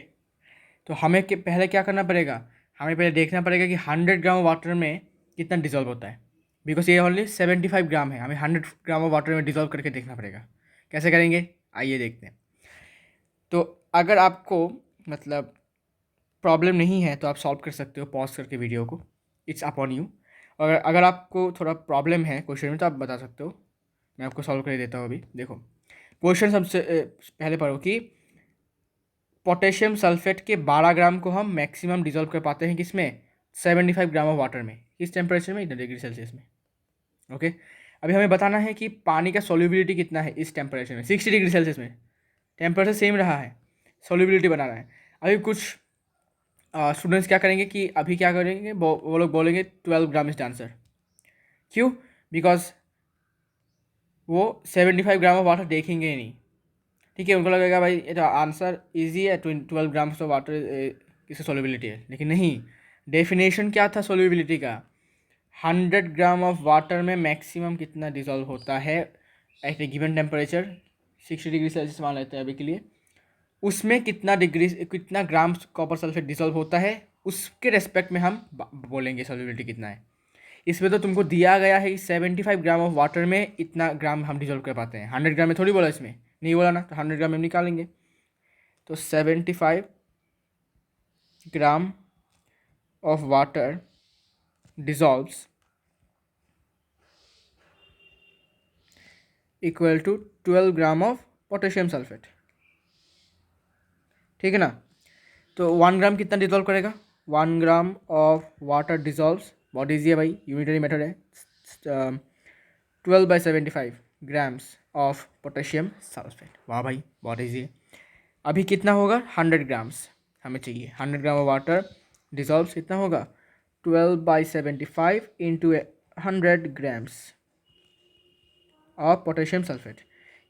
तो हमें पहले क्या करना पड़ेगा, हमें पहले देखना पड़ेगा कि 100 ग्राम वाटर में कितना डिजोल्व होता है, बिकॉज ये ओनली 75 ग्राम है, हमें 100 ग्राम वाटर में डिजोल्व करके देखना पड़ेगा। कैसे करेंगे, आइए देखते हैं। तो अगर आपको मतलब प्रॉब्लम नहीं है तो आप सॉल्व कर सकते हो पॉज करके वीडियो को, इट्स अपॉन यू। और अगर आपको थोड़ा प्रॉब्लम है क्वेश्चन में तो आप बता सकते हो, मैं आपको सॉल्व कर देता हूँ अभी। देखो क्वेश्चन सबसे पहले पढ़ो कि पोटेशियम सल्फेट के 12 ग्राम को हम मैक्सिमम डिजोल्व कर पाते हैं किसमें, 75 ग्राम ऑफ वाटर में, किस टेम्परेचर में, 80 डिग्री सेल्सियस में। ओके, अभी हमें बताना है कि पानी का सोल्यूबिलिटी कितना है इस टेम्परेचर में, 60 डिग्री सेल्सियस में टेम्परेचर सेम रहा है, सोल्यूबिलिटी बनाना है। अभी कुछ स्टूडेंट्स क्या करेंगे कि अभी क्या करेंगे, वो लोग बोलेंगे 12 ग्राम इज द आंसर। क्यों? बिकॉज वो 75 ग्राम ऑफ वाटर देखेंगे ही नहीं। ठीक है, उनको लगेगा भाई ये तो आंसर ईजी है, 12 ग्राम्स ऑफ वाटर इसकी सोल्यूबिलिटी है, लेकिन नहीं। डेफिनेशन क्या था सोल्यूबिलिटी का, 100 ग्राम ऑफ वाटर में मैक्सिमम कितना डिजॉल्व होता है eight a given temperature, 60 degree Celsius मान लेते हैं अभी के लिए, उसमें कितना ग्राम कॉपर सल्फेट डिजॉल्व होता है, उसके रेस्पेक्ट में हम बोलेंगे सोल्यूबिलिटी कितना है। इसमें तो तुमको दिया गया है कि 75 ग्राम ऑफ वाटर में इतना ग्राम हम डिजोल्व कर पाते हैं, 100 ग्राम में थोड़ी बोला, इसमें नहीं बोला ना, तो 100 ग्राम में हम निकालेंगे। तो 75 gram of water dissolves equal to 12 gram of potassium sulphate. ठीक है ना, तो 1 ग्राम कितना डिजॉल्व करेगा, 1 ग्राम ऑफ वाटर डिजॉल्व्स, बहुत ईजी है भाई, यूनिटरी मेथड है, 12/75 ग्राम्स ऑफ पोटेशियम सल्फेट। वाह भाई बहुत ईजी है। अभी कितना होगा, 100 ग्राम्स हमें चाहिए, 100 ग्राम ऑफ वाटर डिजॉल्व्स कितना होगा, 12/75 into 100 grams of potassium sulphate.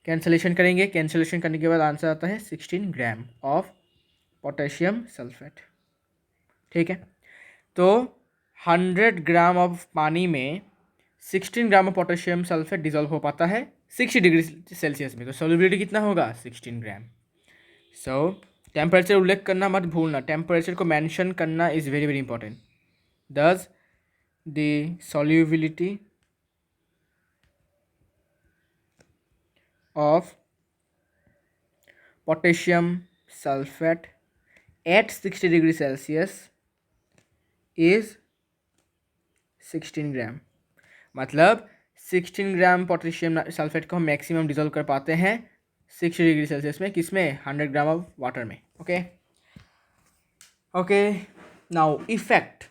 Cancellation करेंगे, कैंसलेशन करने के बाद आंसर आता है 16 ग्राम ऑफ पोटेशियम सल्फेट। ठीक है, तो 100 ग्राम ऑफ पानी में 16 ग्राम ऑफ पोटेशियम सल्फेट डिजोल्व हो पाता है 60 डिग्री सेल्सियस में, तो सोल्यूबिलिटी कितना होगा, 16 ग्राम। सो टेम्परेचर उल्लेख करना मत भूलना, टेम्परेचर को मेंशन करना is very very important. Thus the solubility of potassium sulphate at 60 degree Celsius is 16 gram. मतलब 16 ग्राम पोटेशियम सल्फेट को हम मैक्सिमम डिजोल्व कर पाते हैं 60 डिग्री सेल्सियस में, किसमें, 100 ग्राम ऑफ वाटर में। Okay okay, now effect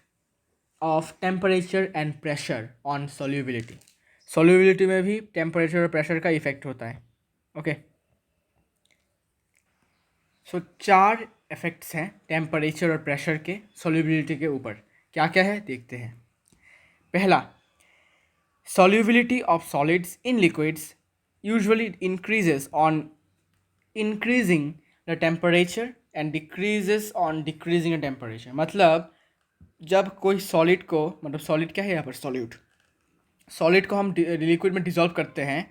of temperature and pressure on solubility. Solubility में भी टेम्परेचर और प्रेशर का इफेक्ट होता है। ओके, सो 4 इफेक्ट्स हैं टेम्परेचर और प्रेशर के सोल्यूबिलिटी के ऊपर। क्या क्या है देखते हैं। पहला, solubility of solids in liquids usually increases on increasing the temperature and decreases on decreasing the temperature। मतलब जब कोई सॉलिड को, मतलब सॉलिड क्या है यहाँ पर, सॉलिड को हम लिक्विड में डिसॉल्व करते हैं,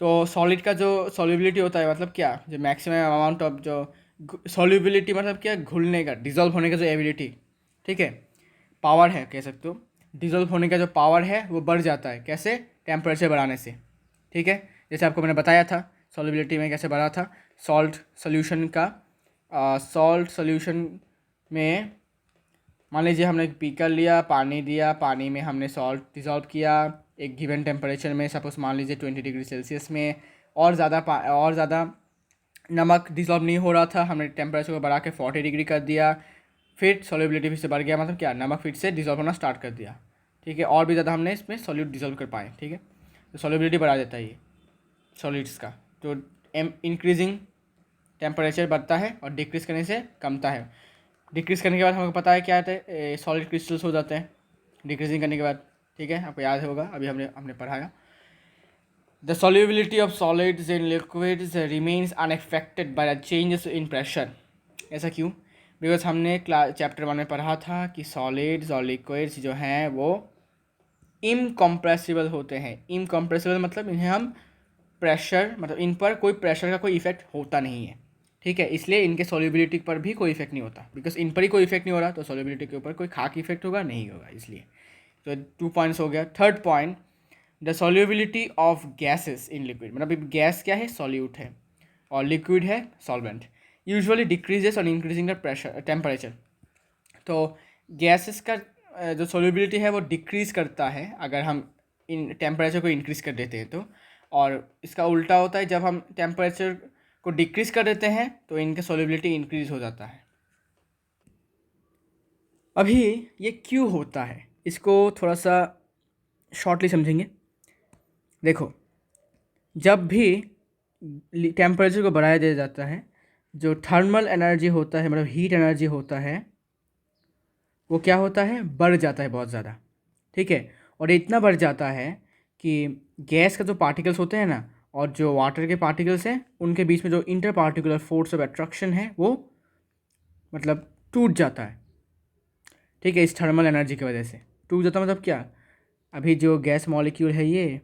तो सॉलिड का जो सॉल्युबिलिटी होता है, मतलब क्या, जो मैक्सिमम अमाउंट ऑफ जो सॉल्युबिलिटी, मतलब क्या, घुलने का, डिसॉल्व होने का जो एबिलिटी, ठीक है, पावर है कह सकते हो, डिसॉल्व होने का जो पावर है वो बढ़ जाता है। कैसे, टेम्परेचर बढ़ाने से। ठीक है, जैसे आपको मैंने बताया था सॉल्युबिलिटी में कैसे बढ़ा था, सॉल्ट सोल्यूशन में मान लीजिए हमने एक बीकर लिया, पानी दिया, पानी में हमने सॉल्ट डिसॉल्व किया एक गिवन टेम्परेचर में, सपोज मान लीजिए 20 डिग्री सेल्सियस में, और ज़्यादा नमक डिसॉल्व नहीं हो रहा था, हमने टेम्परेचर को बढ़ा के 40 डिग्री कर दिया, फिर सॉल्युबिलिटी फिर से बढ़ गया, मतलब क्या, नमक फिर से डिसॉल्व होना स्टार्ट कर दिया। ठीक है, और भी ज़्यादा हमने इसमें सॉल्यूट डिसॉल्व कर पाए। ठीक है, तो सॉल्युबिलिटी बढ़ा देता है ये सॉलिड्स का। तो इंक्रीजिंग टेम्परेचर बढ़ता है और डिक्रीज़ करने से कमता है। डिक्रीज़ करने के बाद हमको पता है क्या आता है, सॉलिड क्रिस्टल्स हो जाते हैं डिक्रीजिंग करने के बाद। ठीक है, आपको याद होगा, अभी हमने पढ़ाया। The solubility of solids in liquids remains unaffected by the changes in pressure. ऐसा क्यों? बिकॉज हमने चैप्टर 1 में पढ़ा था कि सॉलिड्स और लिक्विड्स जो हैं वो इनकम्प्रेसिबल होते हैं। इनकम्प्रेसिबल मतलब इन्हें हम प्रेशर, मतलब इन पर कोई प्रेशर का कोई इफेक्ट होता नहीं है। ठीक है, इसलिए इनके सॉल्युबिलिटी पर भी कोई इफेक्ट नहीं होता, बिकॉज इन पर ही कोई इफेक्ट नहीं हो रहा, तो सॉल्युबिलिटी के ऊपर कोई खाक इफेक्ट होगा नहीं होगा, इसलिए। तो 2 पॉइंट्स हो गया। Third point, the solubility of gases in liquid, मतलब गैस क्या है, सॉल्यूट है, और लिक्विड है solvent, usually decreases on increasing the pressure temperature. तो गैसेस का जो सॉल्युबिलिटी है वो डिक्रीज़ करता है अगर हम इन टेम्परेचर को इंक्रीज़ कर देते हैं तो, और इसका उल्टा होता है, जब हम टेम्परेचर को डिक्रीज़ कर देते हैं तो इनका सॉल्युबिलिटी इंक्रीज़ हो जाता है। अभी ये क्यों होता है इसको थोड़ा सा शॉर्टली समझेंगे। देखो, जब भी टेम्परेचर को बढ़ाया दिया जाता है, जो थर्मल एनर्जी होता है, मतलब हीट एनर्जी होता है, वो क्या होता है, बढ़ जाता है बहुत ज़्यादा। ठीक है, और इतना बढ़ जाता है कि गैस का जो पार्टिकल्स होते हैं ना, और जो वाटर के पार्टिकल्स हैं, उनके बीच में जो inter particular force of attraction है वो मतलब टूट जाता है। ठीक है, इस थर्मल एनर्जी की वजह से टूट जाता, मतलब क्या, अभी जो गैस मॉलिक्यूल है ये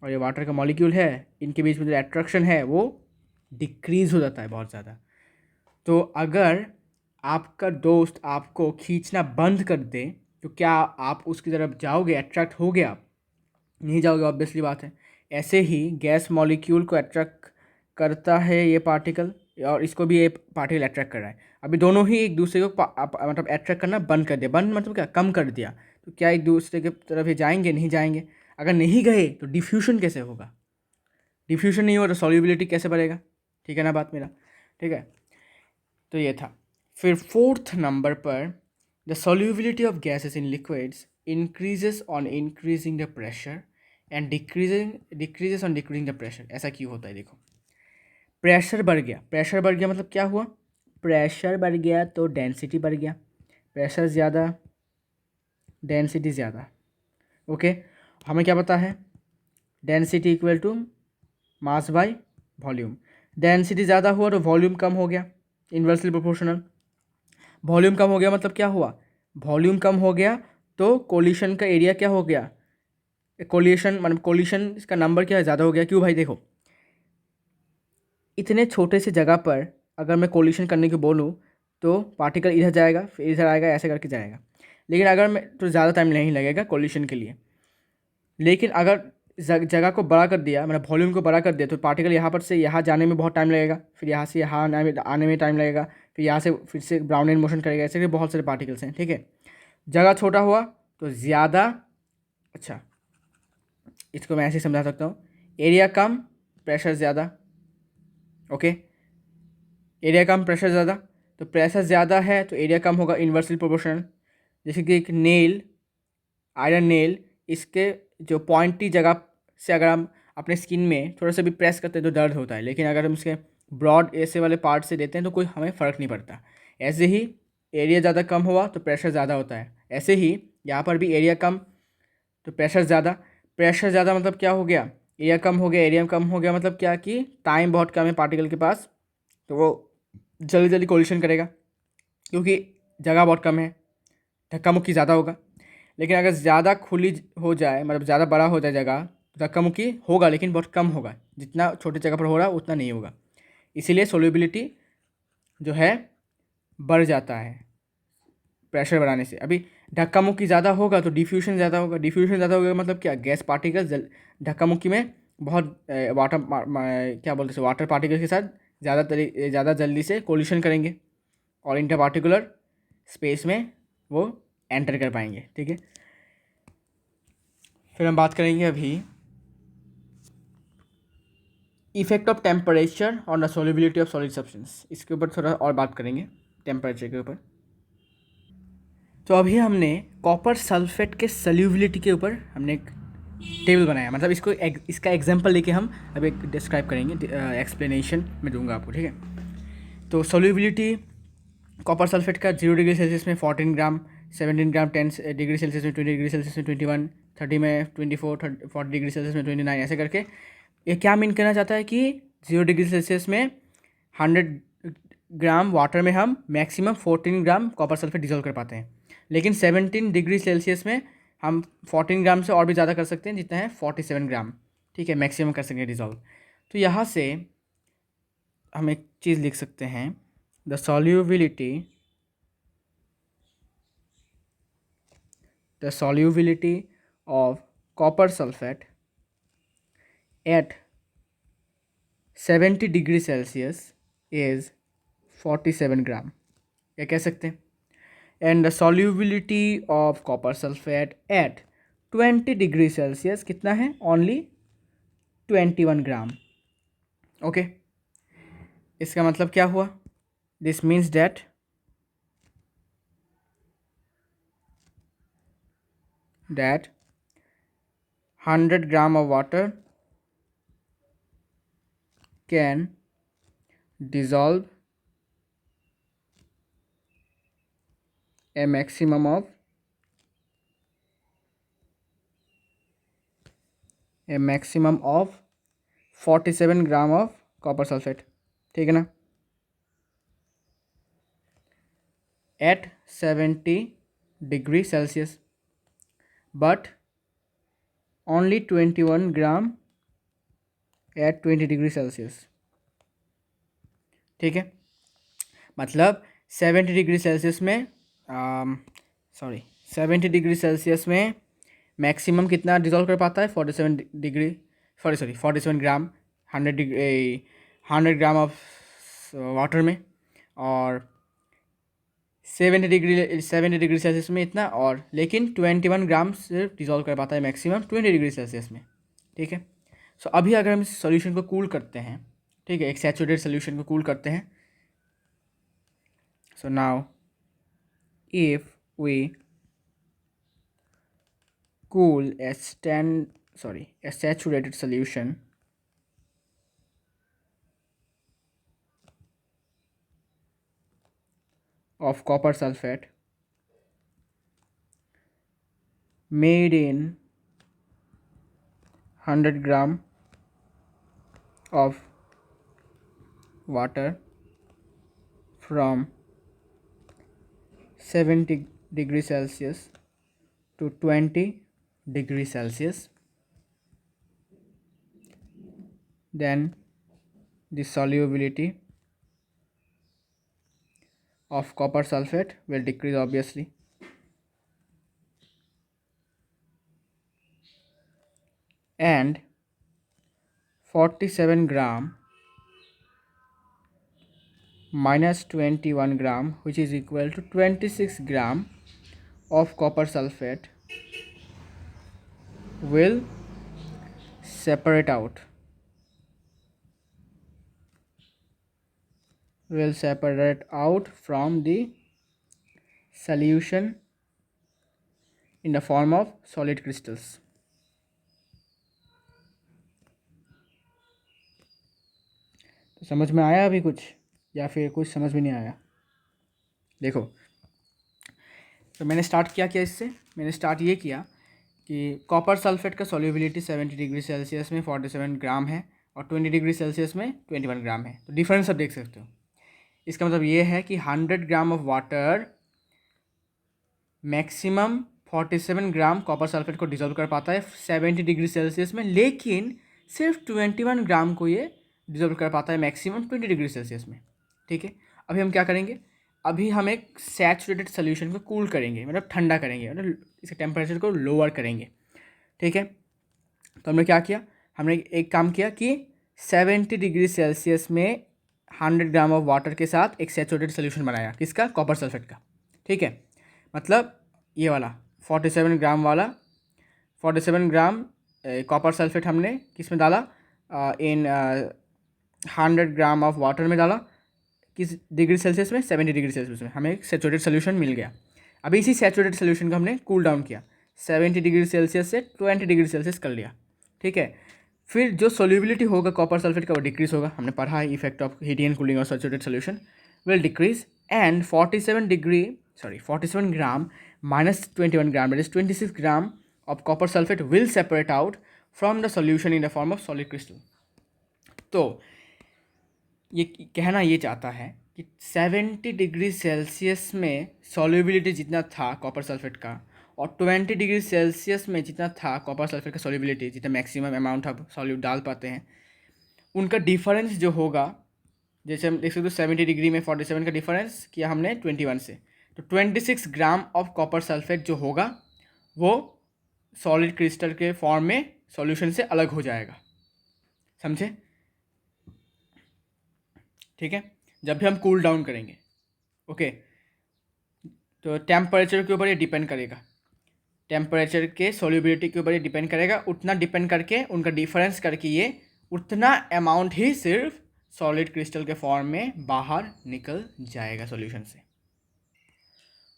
और ये वाटर का मॉलिक्यूल है, इनके बीच में जो अट्रैक्शन है वो डिक्रीज़ हो जाता है बहुत ज़्यादा। तो अगर आपका दोस्त आपको खींचना बंद कर दे तो क्या आप उसकी तरफ जाओगे, अट्रैक्ट हो गया? नहीं जाओगे, ऑब्वियसली बात है। ऐसे ही गैस मॉलिक्यूल को अट्रैक्ट करता है ये पार्टिकल, और इसको भी ये पार्टिकल अट्रैक्ट कर रहा है। अभी दोनों ही एक दूसरे को मतलब अट्रैक्ट करना बंद कर दिया, बंद मतलब क्या, कम कर दिया। तो क्या एक दूसरे की तरफ ये जाएंगे? नहीं जाएंगे। अगर नहीं गए तो डिफ्यूशन कैसे होगा? डिफ्यूशन नहीं हो तो सॉल्युबिलिटी कैसे बढ़ेगा? ठीक है ना बात मेरा? ठीक है, तो ये था। फिर फोर्थ नंबर पर, the solubility of gases in liquids increases on increasing the pressure and decreases on decreasing the pressure. ऐसा क्यों होता है? देखो, प्रेशर बढ़ गया, प्रेशर बढ़ गया मतलब क्या हुआ? प्रेशर बढ़ गया तो डेंसिटी बढ़ गया। प्रेशर ज़्यादा, डेंसिटी ज़्यादा। ओके, हमें क्या पता है? Density equal to mass by volume. Density ज़्यादा हुआ तो वॉल्यूम कम हो गया, इन्वर्सली प्रोपोर्शनल। वॉल्यूम कम हो गया मतलब क्या हुआ? वॉल्यूम कम हो गया तो कोलिशन का एरिया क्या हो गया? कोलिशन मतलब कोलिशन का नंबर क्या है, ज़्यादा हो गया। क्यों भाई? देखो, इतने छोटे से जगह पर अगर मैं कोलिशन करने को बोलूँ तो पार्टिकल इधर जाएगा, फिर इधर आएगा, ऐसे करके जाएगा। लेकिन अगर मैं तो ज़्यादा टाइम नहीं लगेगा कोलिशन के लिए। लेकिन अगर जगह को बड़ा कर दिया, मतलब वॉल्यूम को बड़ा कर दिया, तो पार्टिकल यहाँ पर से यहाँ जाने में बहुत टाइम लगेगा, फिर यहाँ से यहाँ आने में टाइम लगेगा, फिर यहाँ से फिर से ब्राउन एंड मोशन करेगा। ऐसे करके बहुत सारे पार्टिकल्स हैं। ठीक है, जगह छोटा हुआ तो ज़्यादा, अच्छा इसको मैं ऐसे ही समझा सकता हूँ, एरिया कम प्रेशर ज़्यादा। ओके, एरिया कम प्रेशर ज़्यादा, तो प्रेशर ज़्यादा है तो एरिया कम होगा, इन्वर्सली प्रोपोर्शनल। जैसे कि एक नेल, आयरन नेल, इसके जो पॉइंटी जगह से अगर हम अपने स्किन में थोड़ा सा भी प्रेस करते हैं तो दर्द होता है, लेकिन अगर हम इसके ब्रॉड ऐसे वाले पार्ट से देते हैं तो कोई हमें फ़र्क नहीं पड़ता। ऐसे ही एरिया ज़्यादा कम हुआ तो प्रेशर ज़्यादा होता है। ऐसे ही यहाँ पर भी एरिया कम तो प्रेशर ज़्यादा। प्रेशर ज़्यादा मतलब क्या हो गया? एरिया कम हो गया। एरिया कम हो गया मतलब क्या कि टाइम बहुत कम है पार्टिकल के पास, तो वो जल्दी जल्दी कोलिशन करेगा क्योंकि जगह बहुत कम है, धक्का मुक्की ज़्यादा होगा। लेकिन अगर ज़्यादा खुली हो जाए, मतलब ज़्यादा बड़ा हो जाए जगह, धक्का मुक्की होगा लेकिन बहुत कम होगा, जितना छोटी जगह पर हो रहा है उतना नहीं होगा। इसीलिए सोल्यूबिलिटी जो है बढ़ जाता है प्रेशर बढ़ाने से। अभी धक्का मुक्की ज़्यादा होगा तो डिफ्यूजन ज़्यादा होगा। डिफ्यूजन ज़्यादा होगा मतलब क्या? गैस पार्टिकल्स धक्का मुक्की में बहुत वाटर क्या बोलते हैं, वाटर पार्टिकल्स के साथ ज़्यादा जल्दी से कोलिशन करेंगे और इंटर पार्टिकुलर स्पेस में वो एंटर कर पाएंगे। ठीक है, फिर हम बात करेंगे अभी effect of temperature on the solubility of solid substance. इसके ऊपर थोड़ा और बात करेंगे, टेम्परेचर के ऊपर। तो अभी हमने कॉपर सल्फेट के सल्यूबिलिटी के ऊपर हमने एक टेबल बनाया, मतलब इसका एग्जांपल लेके हम अभी एक डिस्क्राइब करेंगे, एक्सप्लेनेशन में दूंगा आपको। ठीक है, तो सॉल्युबिलिटी कॉपर सल्फेट का 0 डिग्री सेल्सियस में 14 ग्राम, 17 ग्राम 10 डिग्री सेल्सियस में, 20 डिग्री सेल्सियस में 21, 30 में 24, 40 डिग्री सेल्सियस में 29, ऐसे करके। ये क्या मीन करना चाहता है कि 0 डिग्री सेल्सियस में 100 ग्राम वाटर में हम maximum 14 gram copper sulphate dissolve कर पाते हैं, लेकिन 17 डिग्री सेल्सियस में हम 14 ग्राम से और भी ज़्यादा कर सकते हैं, जितना है 47 ग्राम। ठीक है, मैक्सिमम कर सकते हैं डिजोल्व। तो यहाँ से हम एक चीज़ लिख सकते हैं, the solubility of copper sulfate at 70 degree Celsius is 47 gram, क्या कह सकते हैं? And the solubility of copper sulphate at 20 degree Celsius कितना है? ओनली 21 ग्राम। ओके, इसका मतलब क्या हुआ? This means that that 100 gram of water can dissolve a maximum of 47 gram of copper sulphate. ठीक है ना? At 70 degree Celsius, but only 21 gram at 20 degree Celsius. ठीक है, मतलब 70 डिग्री सेल्सियस में 70 डिग्री सेल्सियस में मैक्सिमम कितना डिजोल्व कर पाता है? 47 ग्राम 100 ग्राम ऑफ वाटर में, और 70 डिग्री सेल्सियस में इतना, और लेकिन 21 ग्राम सिर्फ डिजोल्व कर पाता है मैक्सिमम 20 डिग्री सेल्सियस में। ठीक है, सो अभी अगर हम इस सोल्यूशन को कूल करते हैं, ठीक है, एक सैचुरेटेड सोल्यूशन को कूल करते हैं, so now if we cool a saturated solution of copper sulfate made in 100 gram of water from 70 degree Celsius to 20 degree Celsius, then the solubility of copper sulfate will decrease obviously, and 47 gram minus 21 gram, which is equal to 26 gram of copper sulfate will separate out from the solution in the form of solid crystals. तो समझ में आया अभी कुछ, या फिर कुछ समझ में नहीं आया? देखो, तो मैंने स्टार्ट क्या इससे, मैंने स्टार्ट ये किया कि कॉपर सल्फेट का सॉल्युबिलिटी 70 डिग्री सेल्सियस में 47 ग्राम है और 20 डिग्री सेल्सियस में 21 ग्राम है। तो डिफरेंस आप देख सकते हो। इसका मतलब ये है कि 100 gram of water maximum 47 gram copper sulphate को डिजोल्व कर पाता है 70 डिग्री सेल्सियस में, लेकिन सिर्फ 21 ग्राम को ये डिजोल्व कर पाता है मैक्सिमम 20 डिग्री सेल्सियस में। ठीक है, अभी हम क्या करेंगे? अभी हम एक सैचुरेटेड सोल्यूशन को कूल करेंगे, मतलब ठंडा करेंगे, मतलब इसके टेम्परेचर को लोअर करेंगे। ठीक है, तो हमने क्या किया? हमने एक काम किया कि 70 डिग्री सेल्सियस में 100 ग्राम ऑफ वाटर के साथ एक सैचुरेटेड सोल्यूशन बनाया। किसका? कॉपर सल्फेट का। ठीक है, मतलब ये वाला 47 ग्राम वाला 47 ग्राम कॉपर सल्फेट हमने किस में डाला? इन 100 ग्राम ऑफ वाटर में डाला। किस डिग्री सेल्सियस में? 70 डिग्री सेल्सियस में। हमें एक सैचुरेटेड सोल्यूशन मिल गया। अभी इसी सैचुरेटेड सोल्यूशन को हमने कूल डाउन किया, 70 डिग्री सेल्सियस से 20 डिग्री सेल्सियस कर लिया। ठीक है, फिर जो सोल्यूबिलिटी होगा कॉपर सल्फेट का वो डिक्रीज होगा। हमने पढ़ा है effect of heating and cooling of saturated solution will decrease, and 47 gram minus 21 gram, that is 26 gram of copper sulfate will separate out from the solution in the form of solid crystal. तो ये कहना ये चाहता है कि 70 degree Celsius में solubility जितना था कॉपर सल्फेट का, और 20 डिग्री सेल्सियस में जितना था कॉपर सल्फेट का सॉल्युबिलिटी, जितना मैक्सिमम अमाउंट आप सॉल्यूट डाल पाते हैं, उनका डिफरेंस जो होगा, जैसे हम देख सकते हो 70 डिग्री में 47 का डिफरेंस किया हमने 21 से, तो 26 ग्राम ऑफ कॉपर सल्फेट जो होगा वो सॉलिड क्रिस्टल के फॉर्म में सॉल्यूशन से अलग हो जाएगा। समझे? ठीक है, जब भी हम कूल डाउन करेंगे, ओके, तो टेम्परेचर के ऊपर ये डिपेंड करेगा। टेम्परेचर के सोल्यूबिलिटी के ऊपर ये डिपेंड करेगा, उतना डिपेंड करके उनका डिफरेंस करके ये उतना अमाउंट ही सिर्फ सॉलिड क्रिस्टल के फॉर्म में बाहर निकल जाएगा सॉल्यूशन से।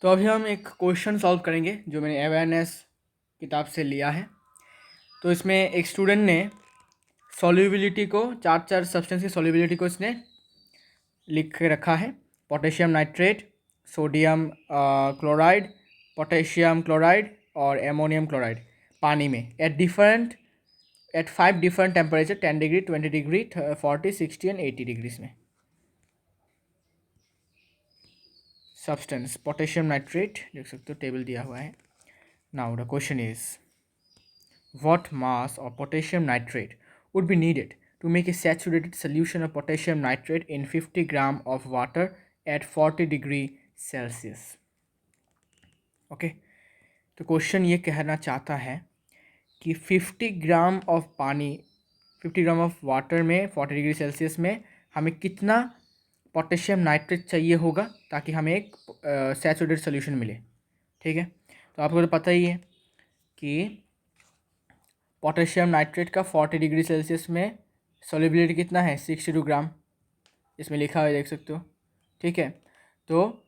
तो अभी हम एक क्वेश्चन सॉल्व करेंगे जो मैंने अवेयरनेस किताब से लिया है। तो इसमें एक स्टूडेंट ने सॉल्युबिलिटी को, चार सब्सटेंस की सॉल्युबिलिटी को इसने लिख के रखा है। Potassium nitrate, sodium chloride, potassium chloride और एमोनियम क्लोराइड पानी में at 5 different temperature, 10 degree, 20 degree, 40, 60 and 80 degrees में। सब्सटेंस पोटेशियम नाइट्रेट, देख सकते हो टेबल दिया हुआ है। Now the question is what mass of potassium nitrate would be needed to make a saturated solution of potassium nitrate in 50 gram of water at 40 degree Celsius? Okay, तो question ये कहना चाहता है कि 50 ग्राम ऑफ पानी, 50 ग्राम of water में 40 degree Celsius में हमें कितना पोटेशियम नाइट्रेट चाहिए होगा ताकि हमें एक सैचुरेटेड सोल्यूशन मिले। ठीक है, तो आपको तो पता ही है कि पोटेशियम नाइट्रेट का 40 डिग्री सेल्सियस में सोल्युबिलिटी कितना है, 62 ग्राम, इसमें लिखा हुआ है, देख सकते हो। ठीक है, तो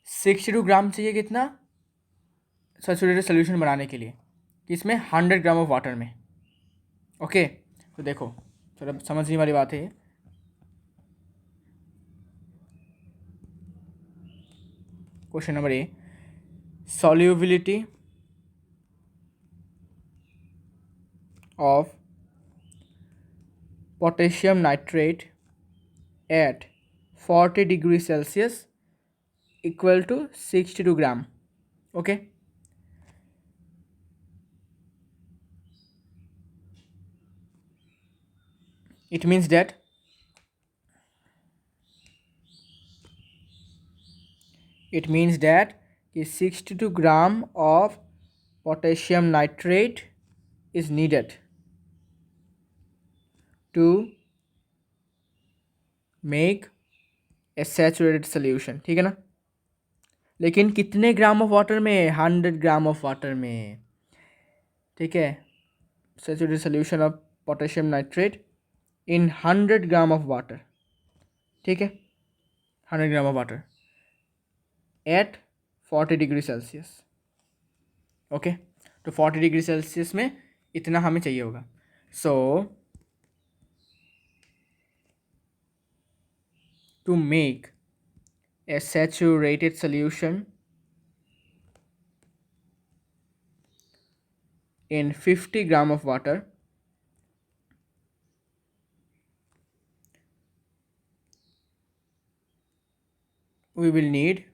62 ग्राम चाहिए कितना सैचुरेटेड सोल्यूशन बनाने के लिए, इसमें 100 ग्राम ऑफ वाटर में। ओके, तो देखो थोड़ा समझने वाली बात है। Question number A, solubility of potassium nitrate at 40 degree Celsius equal to 62 gram. Okay, it means that कि 62 gram of potassium nitrate is needed to make a saturated solution। ठीक है ना, लेकिन कितने ग्राम ऑफ वाटर में, 100 ग्राम ऑफ वाटर में। ठीक है, saturated solution of potassium nitrate in 100 gram of water. ठीक है, 100 gram of water at 40 degree Celsius. Okay, तो 40 डिग्री सेल्सियस में इतना हमें चाहिए होगा। So to make a saturated solution in 50 gram of water, we will need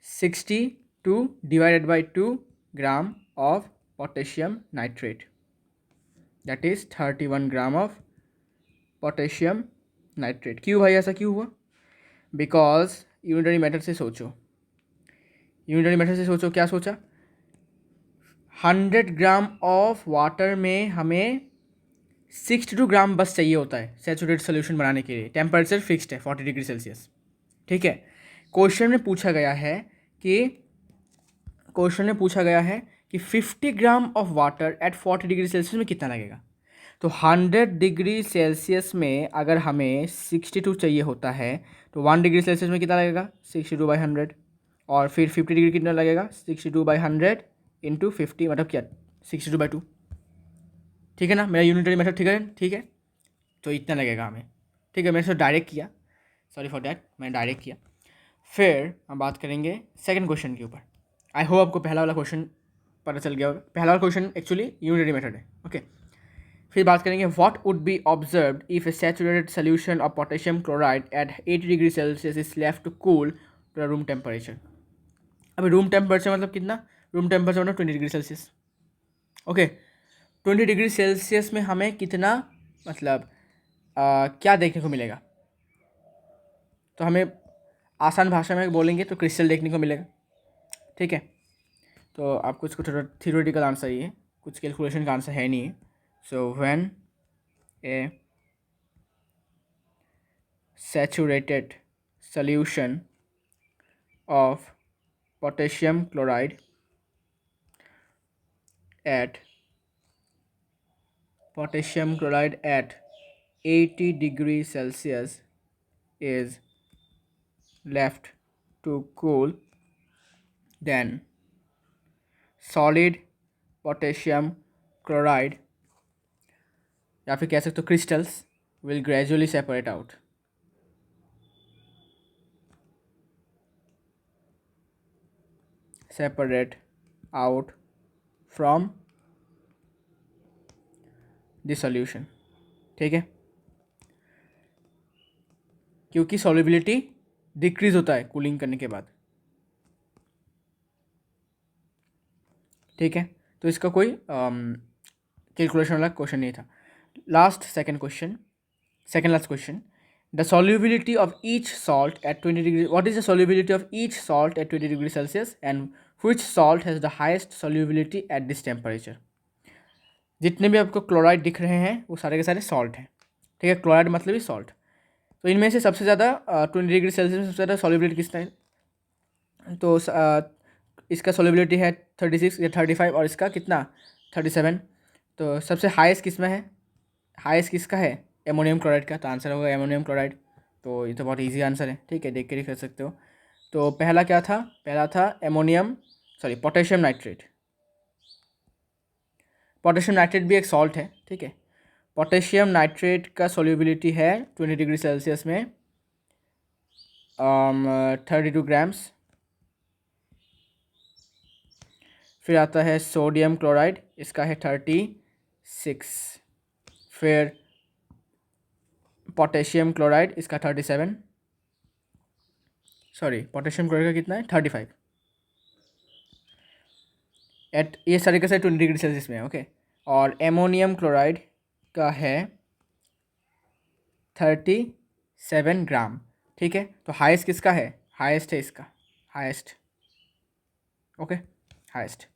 62 divided by 2 gram of potassium nitrate, that is 31 gram of potassium nitrate। क्यों भाई ऐसा क्यों हुआ? बिकॉज यूनिटरी मेथड से सोचो, यूनिटरी मेथड से सोचो, क्या सोचा, 100 ग्राम ऑफ वाटर में हमें 62 ग्राम बस चाहिए होता है सैचुरेटेड सोल्यूशन बनाने के लिए। टेम्परेचर फिक्स्ड है 40 डिग्री सेल्सियस। ठीक है, क्वेश्चन में पूछा गया है कि 50 ग्राम of water at 40 degree Celsius में कितना लगेगा। तो 100 डिग्री सेल्सियस में अगर हमें 62 चाहिए होता है तो 1 डिग्री सेल्सियस में कितना लगेगा, 62/100, और फिर 50 डिग्री कितना लगेगा, 62/100 इंटू 50, मतलब क्या, 62/2। ठीक है ना, मेरा यूनिटरी मेथड ठीक है। ठीक है, तो इतना लगेगा हमें। ठीक है, मैंने इसको डायरेक्ट किया, सॉरी फॉर डैट, मैंने डायरेक्ट किया। फिर हम बात करेंगे सेकंड क्वेश्चन के ऊपर। आई होप आपको पहला वाला क्वेश्चन पता चल गया होगा। पहला वाला क्वेश्चन एक्चुअली यूनिटरी मेथड है। ओके, फिर बात करेंगे what would be observed if a saturated solution of potassium chloride at 80 degree Celsius is left to cool to room temperature. अभी रूम टेम्परेचर मतलब कितना, रूम टेम्परेचर मतलब 20 degree Celsius. Okay, 20 degree Celsius में हमें कितना, मतलब क्या देखने को मिलेगा, तो हमें आसान भाषा में बोलेंगे तो क्रिस्टल देखने को मिलेगा। ठीक है, तो आपको इसको थोड़ा थियोरेटिकल आंसर ही है, कुछ कैलकुलेशन का आंसर है नहीं है। So when A saturated solution of potassium chloride at 80 degrees Celsius is left to cool, then solid potassium chloride या फिर कह सकते हो crystals will gradually separate out. From the solution. ठीक है, क्योंकि solubility डिक्रीज होता है कूलिंग करने के बाद. ठीक है, तो इसका कोई कैलकुलेशन वाला क्वेश्चन नहीं था. Second last question. The solubility of each salt at 20 degrees. What is the solubility of each salt at 20 degrees Celsius, and which salt has the highest solubility at this temperature? जितने भी आपको chloride दिख रहे हैं वो सारे के सारे सॉल्ट हैं. ठीक है, क्लोराइड मतलब ही सॉल्ट. तो इनमें से सबसे ज़्यादा 20 डिग्री सेल्सियस में सबसे ज़्यादा सॉल्युबिलिटी किसका है? तो इसका सॉल्युबिलिटी है 36 या 35 और इसका कितना 37. तो सबसे हाईएस्ट किस में है? हाईएस्ट किसका है? एमोनियम क्लोराइड का. तो आंसर होगा एमोनियम क्लोराइड. तो ये तो बहुत इजी आंसर है. ठीक है, देख कर ही कर सकते हो. तो पहला क्या था? पहला था पोटेशियम नाइट्रेट. पोटेशियम नाइट्रेट भी एक सॉल्ट है. ठीक है, पोटेशियम नाइट्रेट का सॉल्युबिलिटी है 20 डिग्री सेल्सियस में 32 ग्राम्स. फिर आता है सोडियम क्लोराइड, इसका है 36. फिर पोटेशियम क्लोराइड, इसका 37. पोटेशियम क्लोराइड का कितना है? 35. ये सारे कैसे 20 डिग्री सेल्सियस में है. ओके, और एमोनियम क्लोराइड का है 37 ग्राम. ठीक है, तो हाईएस्ट किसका है? हाईएस्ट है इसका, हाईएस्ट. Okay, highest.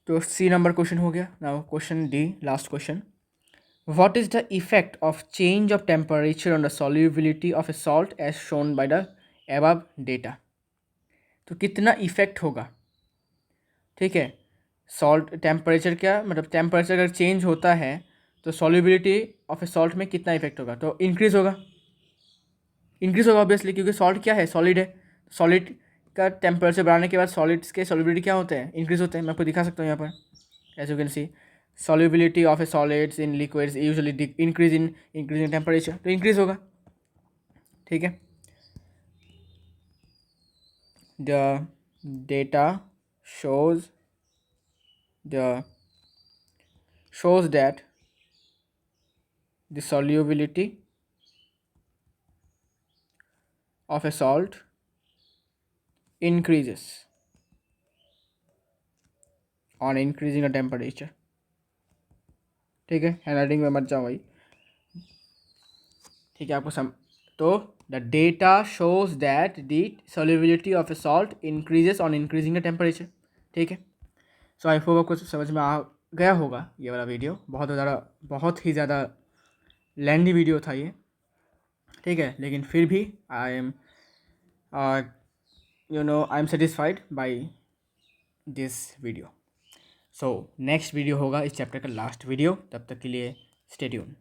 तो सी नंबर क्वेश्चन हो गया. Now question D, last question. What is the effect of change of temperature on the solubility of a salt as shown by the above data? तो कितना effect होगा? ठीक है, salt temperature क्या मतलब टेम्परेचर अगर चेंज होता है तो सॉल्युबिलिटी ऑफ ए सॉल्ट में कितना इफेक्ट होगा? तो इंक्रीज़ होगा ऑब्वियसली, क्योंकि सॉल्ट क्या है? सॉलिड है. सॉलिड का टेम्परेचर बढ़ाने के बाद सॉलिड्स के सॉल्युबिलिटी क्या होते हैं? इंक्रीज़ होते हैं. मैं आपको दिखा सकता हूँ यहाँ पर. As you can see, solubility of a solids in liquids usually increase in increasing temperature. तो increase होगा. ठीक है, the data shows that the solubility of a salt increases on increasing the temperature. ठीक है, हैंडराइटिंग में मत जाओ भाई. ठीक है, आपको तो the data shows that the solubility of A salt increases on increasing the temperature. ठीक है, सो आई होप आपको समझ में आ गया होगा ये वाला वीडियो. बहुत ही ज़्यादा लेंथी वीडियो था ये. ठीक है, लेकिन फिर भी I am satisfied by this video. So next video होगा इस चैप्टर का लास्ट वीडियो. तब तक के लिए स्टे ट्यून.